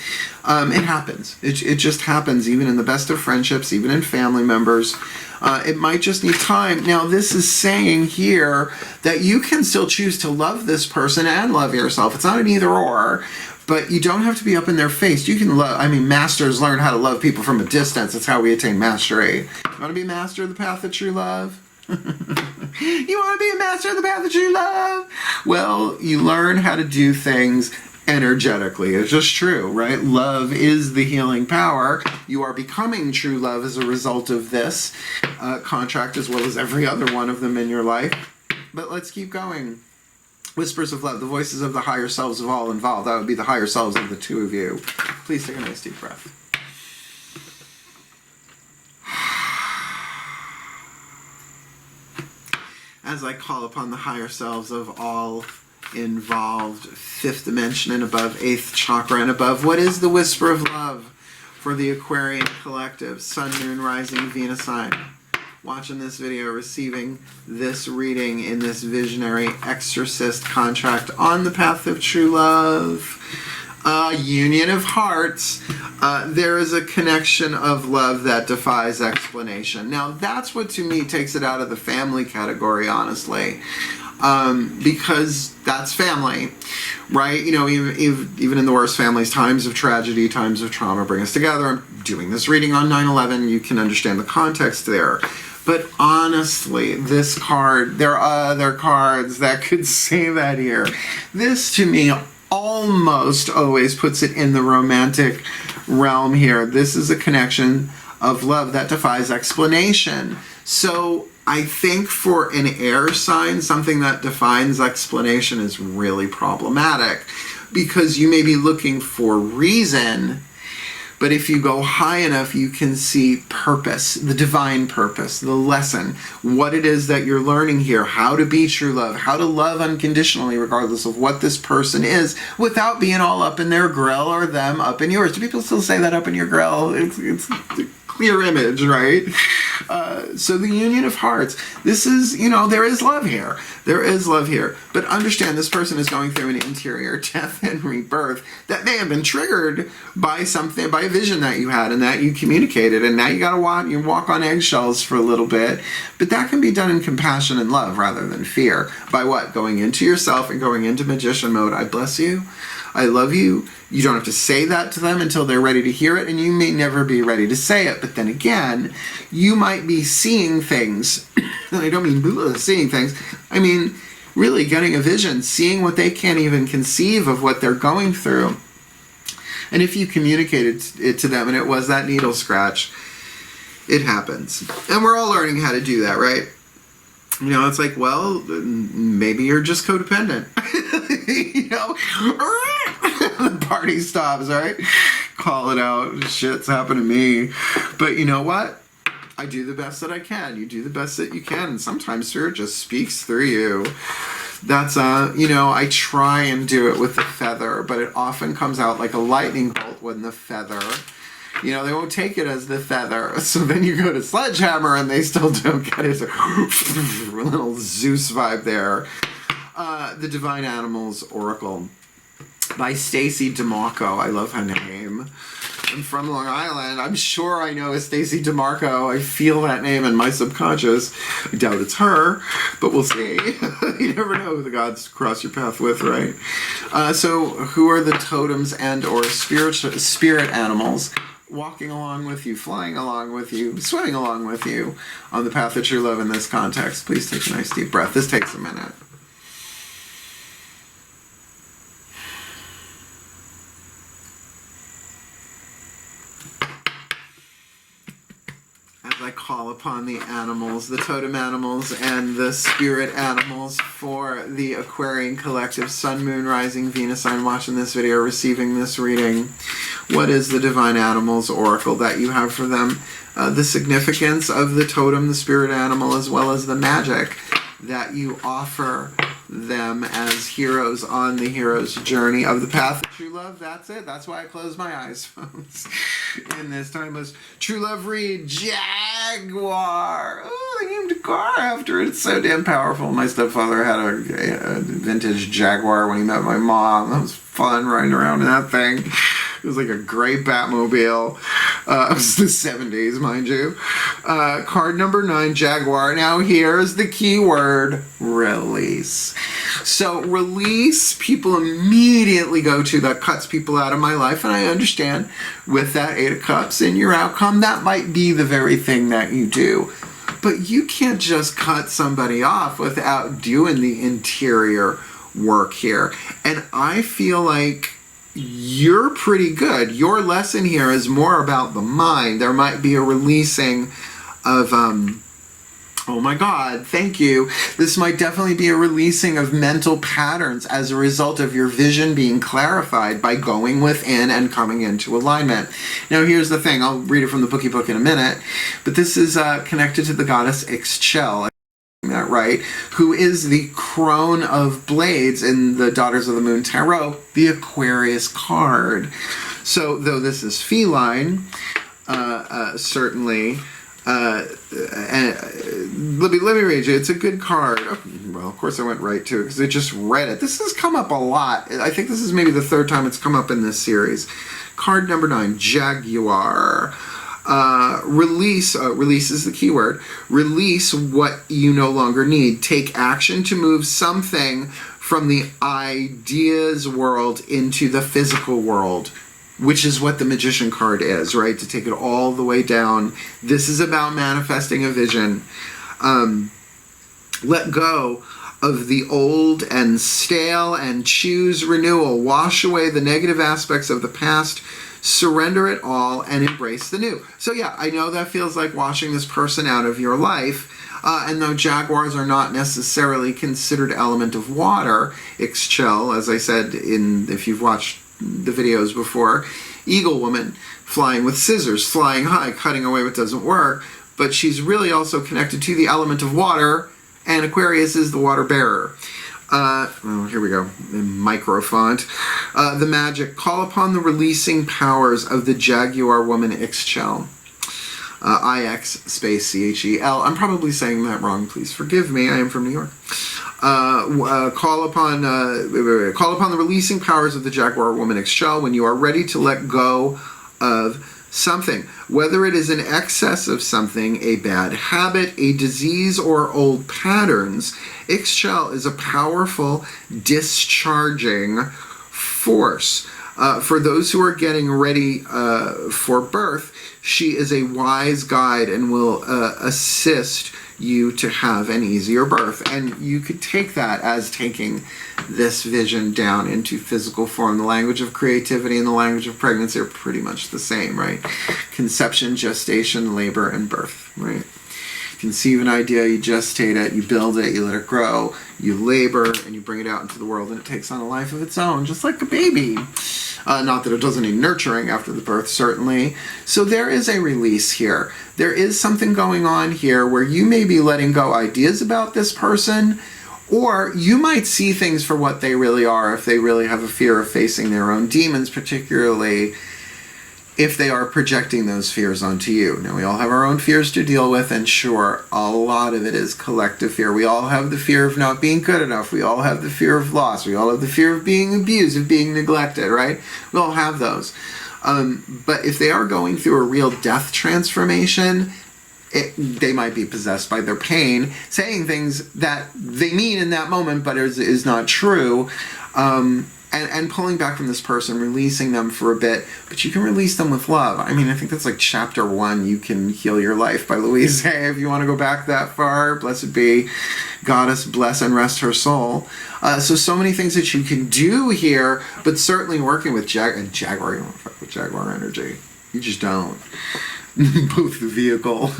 It happens. It just happens, even in the best of friendships, even in family members. It might just need time. Now, this is saying here that you can still choose to love this person and love yourself. It's not an either or, but you don't have to be up in their face. You can love, I mean, masters learn how to love people from a distance. That's how we attain mastery. You want to be a master of the path of true love? You want to be a master of the path of true love? Well, you learn how to do things energetically. It's just true, right? Love is the healing power. You are becoming true love as a result of this contract, as well as every other one of them in your life. But let's keep going. Whispers of love, the voices of the higher selves of all involved. That would be the higher selves of the two of you. Please take a nice deep breath. As I call upon the higher selves of all involved, 5th dimension and above, 8th chakra and above, what is the whisper of love for the Aquarian collective? Sun, Moon, Rising, Venus sign. Watching this video, receiving this reading in this visionary Exorcist contract on the path of true love. Union of hearts. There is a connection of love that defies explanation. Now, that's what to me takes it out of the family category, honestly. Because that's family, right? You know, even in the worst families, times of tragedy, times of trauma bring us together. I'm doing this reading on 9/11. You can understand the context there. But honestly, this card, there are other cards that could say that here. This, to me, almost always puts it in the romantic realm here. This is a connection of love that defies explanation. So I think for an air sign, something that defines explanation is really problematic, because you may be looking for reason, but if you go high enough, you can see purpose, the divine purpose, the lesson, what it is that you're learning here, how to be true love, how to love unconditionally regardless of what this person is, without being all up in their grill or them up in yours. Do people still say that, up in your grill? It's a clear image, right? So the union of hearts, this is, you know, there is love here. There is love here. But understand, this person is going through an interior death and rebirth that may have been triggered by something, by a vision that you had and that you communicated, and now you gotta walk on eggshells for a little bit. But that can be done in compassion and love rather than fear. By what? Going into yourself and going into magician mode. I bless you. I love you. You don't have to say that to them until they're ready to hear it, and you may never be ready to say it. But then again, you might be seeing things. I don't mean seeing things. I mean, really getting a vision, seeing what they can't even conceive of what they're going through. And if you communicated it to them and it was that needle scratch, it happens. And we're all learning how to do that, right? You know, it's like, well, maybe you're just codependent. You know, the party stops, right? Call it out. Shit's happened to me. But you know what? I do the best that I can. You do the best that you can. And sometimes Spirit just speaks through you. That's, you know, I try and do it with the feather, but it often comes out like a lightning bolt when the feather, You know, they won't take it as the feather. So then you go to sledgehammer and they still don't get it. A little Zeus vibe there. The Divine Animals Oracle by Stacey DeMarco. I love her name. I'm from Long Island. I'm sure I know a Stacey DeMarco. I feel that name in my subconscious. I doubt it's her, but we'll see. You never know who the gods cross your path with, right? So who are the totems and or spirit animals walking along with you, flying along with you, swimming along with you on the path of true love in this context? Please take a nice deep breath. This takes a minute. I call upon the animals, the totem animals, and the spirit animals for the Aquarian collective, Sun, Moon, Rising, Venus sign watching this video, receiving this reading. What is the Divine Animals Oracle that you have for them? The significance of the totem, the spirit animal, as well as the magic that you offer them as heroes on the hero's journey of the path of true love. That's it. That's why I close my eyes, folks. In this timeless true love read, Jaguar. Oh, they named a car after it. It's so damn powerful. My stepfather had a vintage Jaguar when he met my mom. That was fun riding around in that thing. It was like a gray Batmobile. It was the 70s, mind you. Card number 9, Jaguar. Now here's the key word, release. So release, people immediately go to, that cuts people out of my life, and I understand with that 8 of Cups in your outcome, that might be the very thing that you do. But you can't just cut somebody off without doing the interior work here. And I feel like you're pretty good. Your lesson here is more about the mind. There might be a releasing of, oh my God, thank you. This might definitely be a releasing of mental patterns as a result of your vision being clarified by going within and coming into alignment. Now here's the thing, I'll read it from the Bookie Book in a minute, but this is connected to the goddess Ixchel. That right, who is the crone of blades in the Daughters of the Moon Tarot, the Aquarius card. So though this is feline, certainly, and let me read you. It's a good card. Well, of course I went right to it because I just read it. This has come up a lot. I think this is maybe the 3rd time it's come up in this series. Card number 9, Jaguar. Release is the keyword. Release what you no longer need. Take action to move something from the ideas world into the physical world, which is what the Magician card is, right? To take it all the way down. This is about manifesting a vision. Let go of the old and stale and choose renewal. Wash away the negative aspects of the past. Surrender it all and embrace the new. So yeah, I know that feels like washing this person out of your life. And though jaguars are not necessarily considered element of water, Ixchel, as I said, if you've watched the videos before, Eagle Woman, flying with scissors, flying high, cutting away what doesn't work, but she's really also connected to the element of water, and Aquarius is the water bearer. Oh, here we go, in micro font. The magic. Call upon the releasing powers of the Jaguar woman Ixchel. IX space CHEL. I'm probably saying that wrong. Please forgive me. I am from New York. Call upon the releasing powers of the Jaguar woman Ixchel when you are ready to let go of something, whether it is an excess of something, a bad habit, a disease, or old patterns. Ixchel is a powerful discharging force. For those who are getting ready for birth, she is a wise guide and will assist you to have an easier birth. And you could take that as taking this vision down into physical form. The language of creativity and the language of pregnancy are pretty much the same, right? Conception, gestation, labor, and birth, right? Conceive an idea, you gestate it, you build it, you let it grow, you labor, and you bring it out into the world, and it takes on a life of its own, just like a baby. Not that it doesn't need nurturing after the birth, certainly. So there is a release here. There is something going on here where you may be letting go ideas about this person, or you might see things for what they really are if they really have a fear of facing their own demons, particularly if they are projecting those fears onto you. Now, we all have our own fears to deal with, and sure, a lot of it is collective fear. We all have the fear of not being good enough. We all have the fear of loss. We all have the fear of being abused, of being neglected, right? We all have those. But if they are going through a real death transformation, they might be possessed by their pain, saying things that they mean in that moment, but is not true. And pulling back from this person, releasing them for a bit, but you can release them with love. I mean, I think that's like chapter 1, You Can Heal Your Life by Louise Hay, if you want to go back that far. Blessed be Goddess, bless and rest her soul. So many things that you can do here, but certainly working with Jaguar, you don't fuck with Jaguar energy. You just don't. Both the vehicle.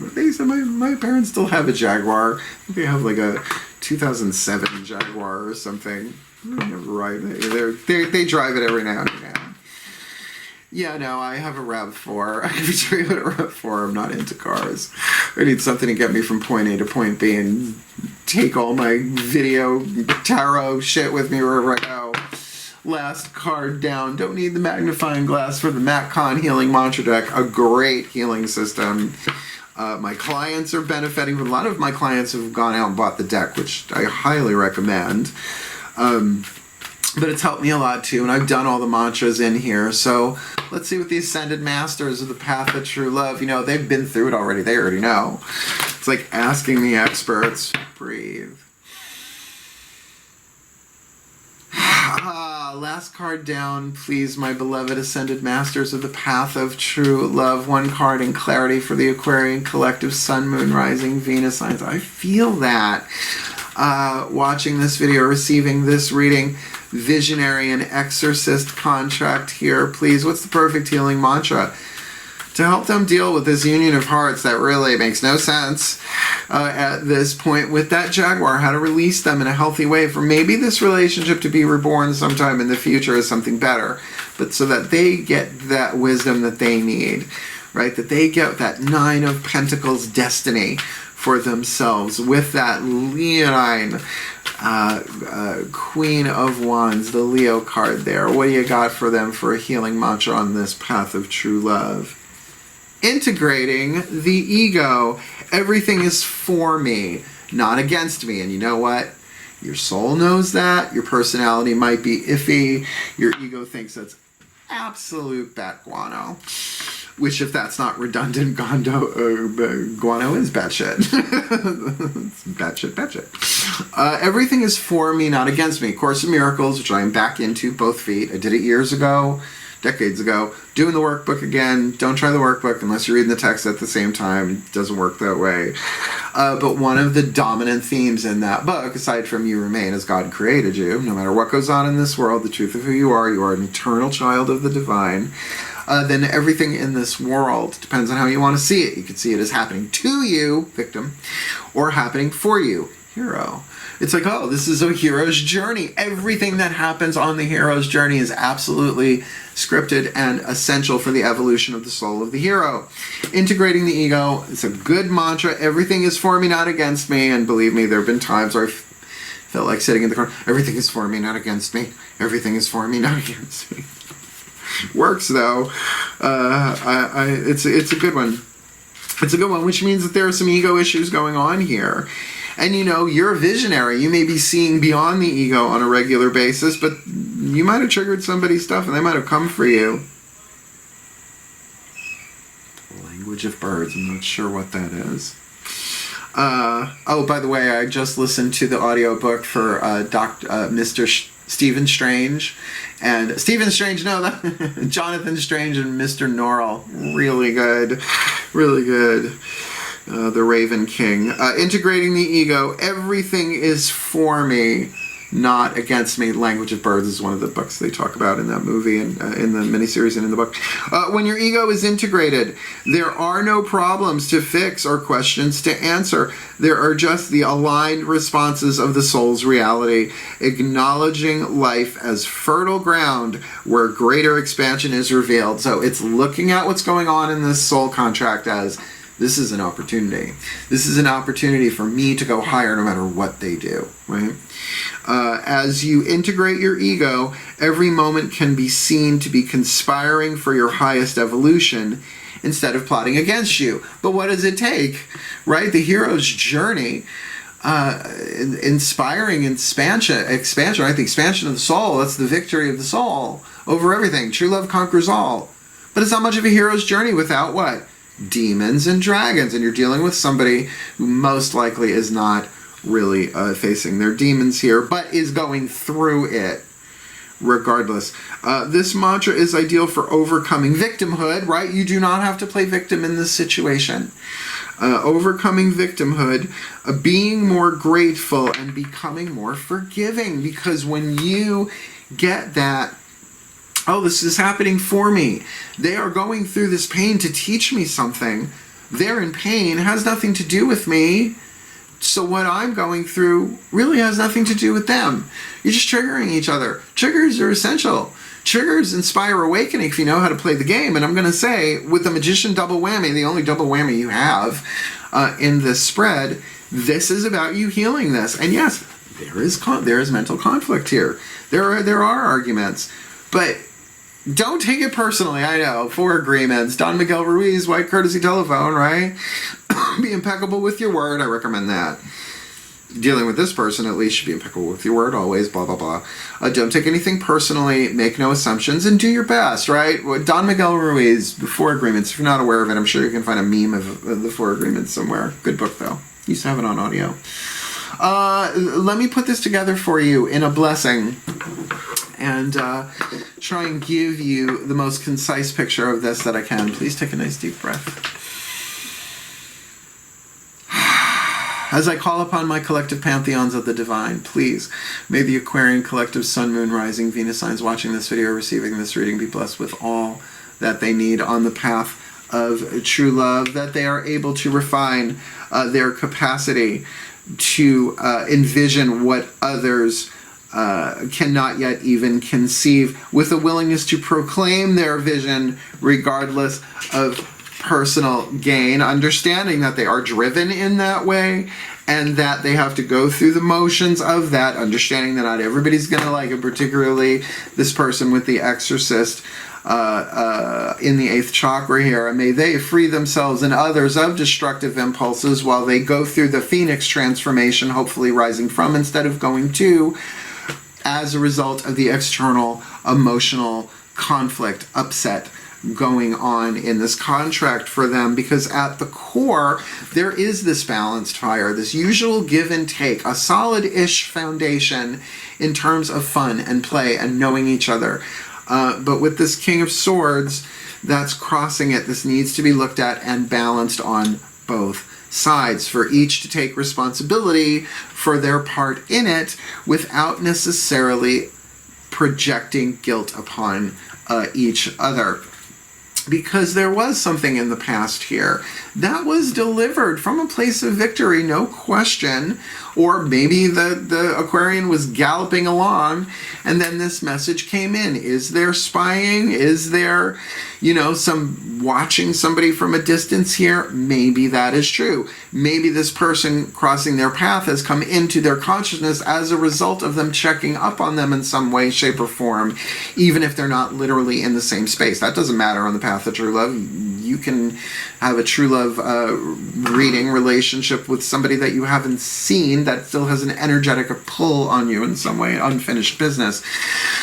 They said my parents still have a Jaguar. I think they have like a 2007 Jaguar or something. Right, they drive it every now and again. Yeah, no, I have a RAV4. I can show you a RAV4. I'm not into cars. I need something to get me from point A to point B and take all my video tarot shit with me wherever I go. Last card down. Don't need the magnifying glass for the MatCon Healing Mantra Deck. A great healing system. My clients are benefiting. A lot of my clients have gone out and bought the deck, which I highly recommend. But it's helped me a lot too, and I've done all the mantras in here. So let's see what the Ascended Masters of the Path of True Love, they've been through it already. They already know. It's like asking the experts. Breathe. Last card down, please, my beloved Ascended Masters of the Path of True Love. One card in clarity for the Aquarian collective Sun, Moon, Rising, Venus signs. I feel that. Watching this video, receiving this reading, visionary and exorcist contract here, please. What's the perfect healing mantra to help them deal with this union of hearts that really makes no sense at this point with that Jaguar? How to release them in a healthy way for maybe this relationship to be reborn sometime in the future as something better, but so that they get that wisdom that they need, right? That they get that 9 of Pentacles destiny for themselves with that Leonine Queen of Wands, the Leo card there. What do you got for them for a healing mantra on this path of true love? Integrating the ego. Everything is for me, not against me. And you know what? Your soul knows that. Your personality might be iffy. Your ego thinks that's absolute bat guano. Which, if that's not redundant, guano is batshit. It's batshit. Everything is for me, not against me. Course in Miracles, which I am back into, both feet. I did it years ago, decades ago. Doing the workbook again. Don't try the workbook unless you're reading the text at the same time. It doesn't work that way. But one of the dominant themes in that book, aside from you remain as God created you, no matter what goes on in this world, the truth of who you are an eternal child of the divine. Then everything in this world depends on how you want to see it. You can see it as happening to you, victim, or happening for you, hero. It's like, oh, this is a hero's journey. Everything that happens on the hero's journey is absolutely scripted and essential for the evolution of the soul of the hero. Integrating the ego, it's a good mantra. Everything is for me, not against me. And believe me, there have been times where I felt like sitting in the corner. Everything is for me, not against me. Everything is for me, not against me. Works though. It's a good one. It's a good one, which means that there are some ego issues going on here. And you're a visionary. You may be seeing beyond the ego on a regular basis, but you might have triggered somebody's stuff and they might have come for you. The language of birds. I'm not sure what that is. Oh, by the way, I just listened to the audiobook for Mr. Stephen Strange. And Stephen Strange, Jonathan Strange and Mr. Norrell. Really good. Really good. The Raven King. Integrating the ego. Everything is for me, not against me. Language of Birds is one of the books they talk about in that movie and in the miniseries and in the book. When your ego is integrated, there are no problems to fix or questions to answer. There are just the aligned responses of the soul's reality, acknowledging life as fertile ground where greater expansion is revealed. So it's looking at what's going on in this soul contract as This is an opportunity. This is an opportunity for me to go higher no matter what they do, right? As you integrate your ego, every moment can be seen to be conspiring for your highest evolution instead of plotting against you. But what does it take, right? The hero's journey, inspiring expansion, right? The expansion of the soul, that's the victory of the soul over everything. True love conquers all. But it's not much of a hero's journey without what? Demons and dragons. And you're dealing with somebody who most likely is not really facing their demons here, but is going through it regardless. This mantra is ideal for overcoming victimhood, right? You do not have to play victim in this situation. Overcoming victimhood, being more grateful, and becoming more forgiving. Because when you get that, oh, this is happening for me. They are going through this pain to teach me something. They're in pain. It has nothing to do with me. So what I'm going through really has nothing to do with them. You're just triggering each other. Triggers are essential. Triggers inspire awakening if you know how to play the game. And I'm going to say, with the Magician double whammy, the only double whammy you have in this spread, this is about you healing this. And yes, there is mental conflict here. There are arguments. But don't take it personally. I know, 4 agreements. Don Miguel Ruiz, white courtesy telephone, right? Be impeccable with your word. I recommend that. Dealing with this person, at least, should be impeccable with your word always, blah, blah, blah. Don't take anything personally, make no assumptions, and do your best, right? Don Miguel Ruiz, The 4 Agreements. If you're not aware of it, I'm sure you can find a meme of The 4 Agreements somewhere. Good book, though. Used to have it on audio. Let me put this together for you in a blessing and try and give you the most concise picture of this that I can. Please take a nice deep breath. As I call upon my collective pantheons of the divine, please, may the Aquarian collective sun, moon, rising, Venus signs watching this video or receiving this reading be blessed with all that they need on the path of true love, that they are able to refine their capacity to envision what others cannot yet even conceive, with a willingness to proclaim their vision regardless of personal gain, understanding that they are driven in that way and that they have to go through the motions of that, understanding that not everybody's going to like it, particularly this person with the Exorcist in the 8th chakra here. And may they free themselves and others of destructive impulses while they go through the Phoenix transformation, hopefully rising from instead of going to, as a result of the external emotional conflict, upset going on in this contract for them, because at the core there is this balanced fire, this usual give and take, a solid-ish foundation in terms of fun and play and knowing each other. But with this King of Swords, that's crossing it. This needs to be looked at and balanced on both sides, for each to take responsibility for their part in it without necessarily projecting guilt upon each other. Because there was something in the past here that was delivered from a place of victory, no question. Or maybe the Aquarian was galloping along and then this message came in. Is there spying? Is there, some watching somebody from a distance here? Maybe that is true. Maybe this person crossing their path has come into their consciousness as a result of them checking up on them in some way, shape, or form, even if they're not literally in the same space. That doesn't matter on the path of true love. You can have a true love reading relationship with somebody that you haven't seen that still has an energetic pull on you in some way, unfinished business,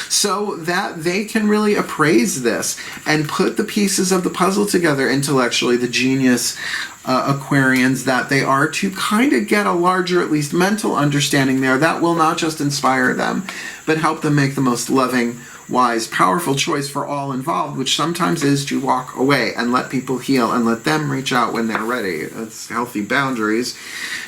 so that they can really appraise this and put the pieces of the puzzle together intellectually, the genius Aquarians that they are, to kind of get a larger, at least mental understanding there that will not just inspire them, but help them make the most loving, wise, powerful choice for all involved, which sometimes is to walk away and let people heal and let them reach out when they're ready. It's healthy boundaries,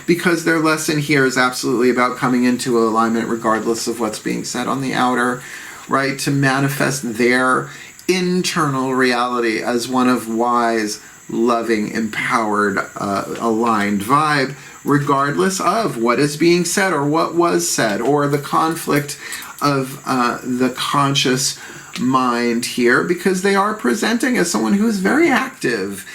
because their lesson here is absolutely about coming into alignment regardless of what's being said on the outer, right? To manifest their internal reality as one of wise, loving, empowered, aligned vibe, regardless of what is being said or what was said, or the conflict of the conscious mind here, because they are presenting as someone who is very active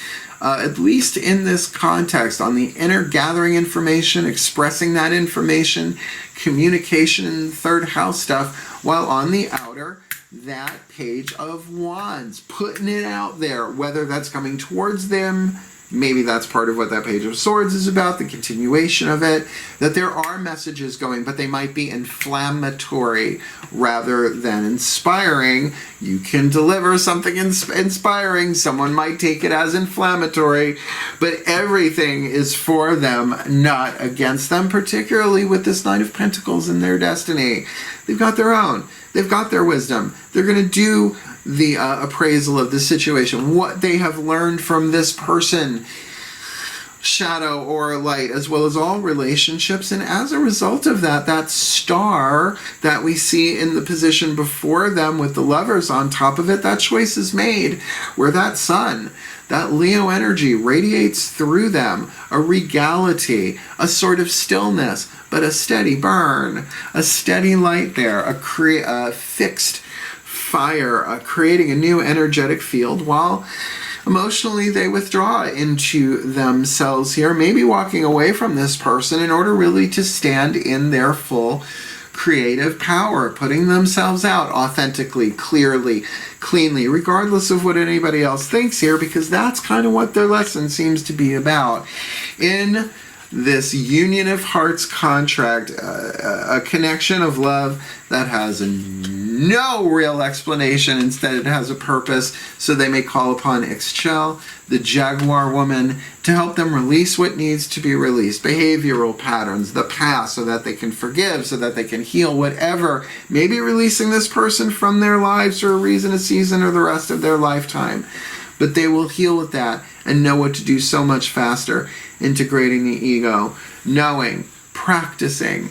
at least in this context, on the inner, gathering information, expressing that information, communication, and third house stuff, while on the outer, that Page of Wands, putting it out there, whether that's coming towards them. Maybe that's part of what that Page of Swords is about, the continuation of it, that there are messages going, but they might be inflammatory rather than inspiring. You can deliver something inspiring. Someone might take it as inflammatory, but everything is for them, not against them, particularly with this Knight of Pentacles in their destiny. They've got their own. They've got their wisdom. They're going to do the appraisal of the situation, what they have learned from this person, shadow or light, as well as all relationships. And as a result of that, that star that we see in the position before them with the Lovers on top of it, that choice is made where that sun, that Leo energy radiates through them, a regality, a sort of stillness, but a steady burn, a steady light there, a fixed fire, creating a new energetic field, while emotionally they withdraw into themselves here, maybe walking away from this person in order really to stand in their full creative power, putting themselves out authentically, clearly, cleanly, regardless of what anybody else thinks here, because that's kind of what their lesson seems to be about. In this union of hearts contract, a connection of love that has no real explanation. Instead, it has a purpose, so they may call upon Ixchel, the Jaguar woman, to help them release what needs to be released, behavioral patterns, the past, so that they can forgive, so that they can heal whatever, maybe releasing this person from their lives for a reason, a season, or the rest of their lifetime. But they will heal with that and know what to do so much faster, integrating the ego, knowing, practicing,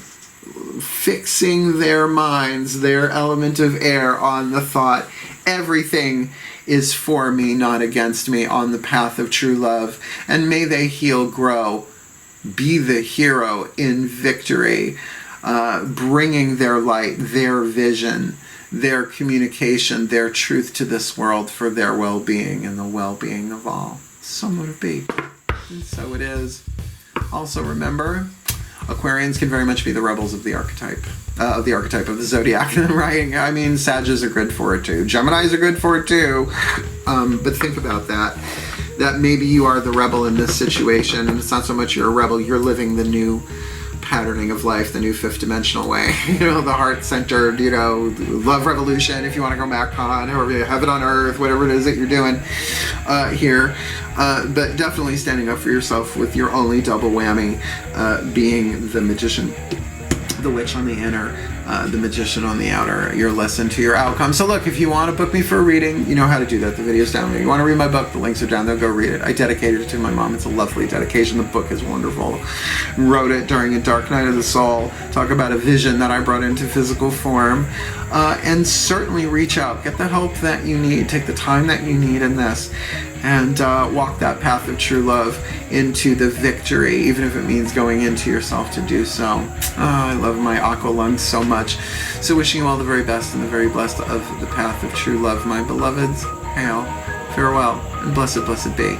fixing their minds, their element of air on the thought, everything is for me, not against me, on the path of true love. And may they heal, grow, be the hero in victory, bringing their light, their vision, their communication, their truth to this world for their well-being and the well-being of all. So would it be. And so it is. Also remember, Aquarians can very much be the rebels of the archetype of the zodiac, right? I mean, Sagittarius are good for it too. Geminis are good for it too. But think about that. That maybe you are the rebel in this situation, and it's not so much you're a rebel, you're living the new patterning of life, the new fifth dimensional way, the heart-centered, love revolution, if you want to go back on, or heaven on earth, whatever it is that you're doing here. But definitely standing up for yourself with your only double whammy being the magician, the witch on the inner, the magician on the outer, your lesson to your outcome. So look, if you want to book me for a reading, you know how to do that. The video's down there. You want to read my book, the links are down there. Go read it. I dedicated it to my mom. It's a lovely dedication. The book is wonderful. Wrote it during a dark night of the soul. Talk about a vision that I brought into physical form. And certainly reach out. Get the help that you need. Take the time that you need in this. And walk that path of true love into the victory, even if it means going into yourself to do so. I love my aqua lungs so much. So wishing you all the very best and the very blessed of the path of true love, my beloveds. Hail, farewell, and blessed, blessed be.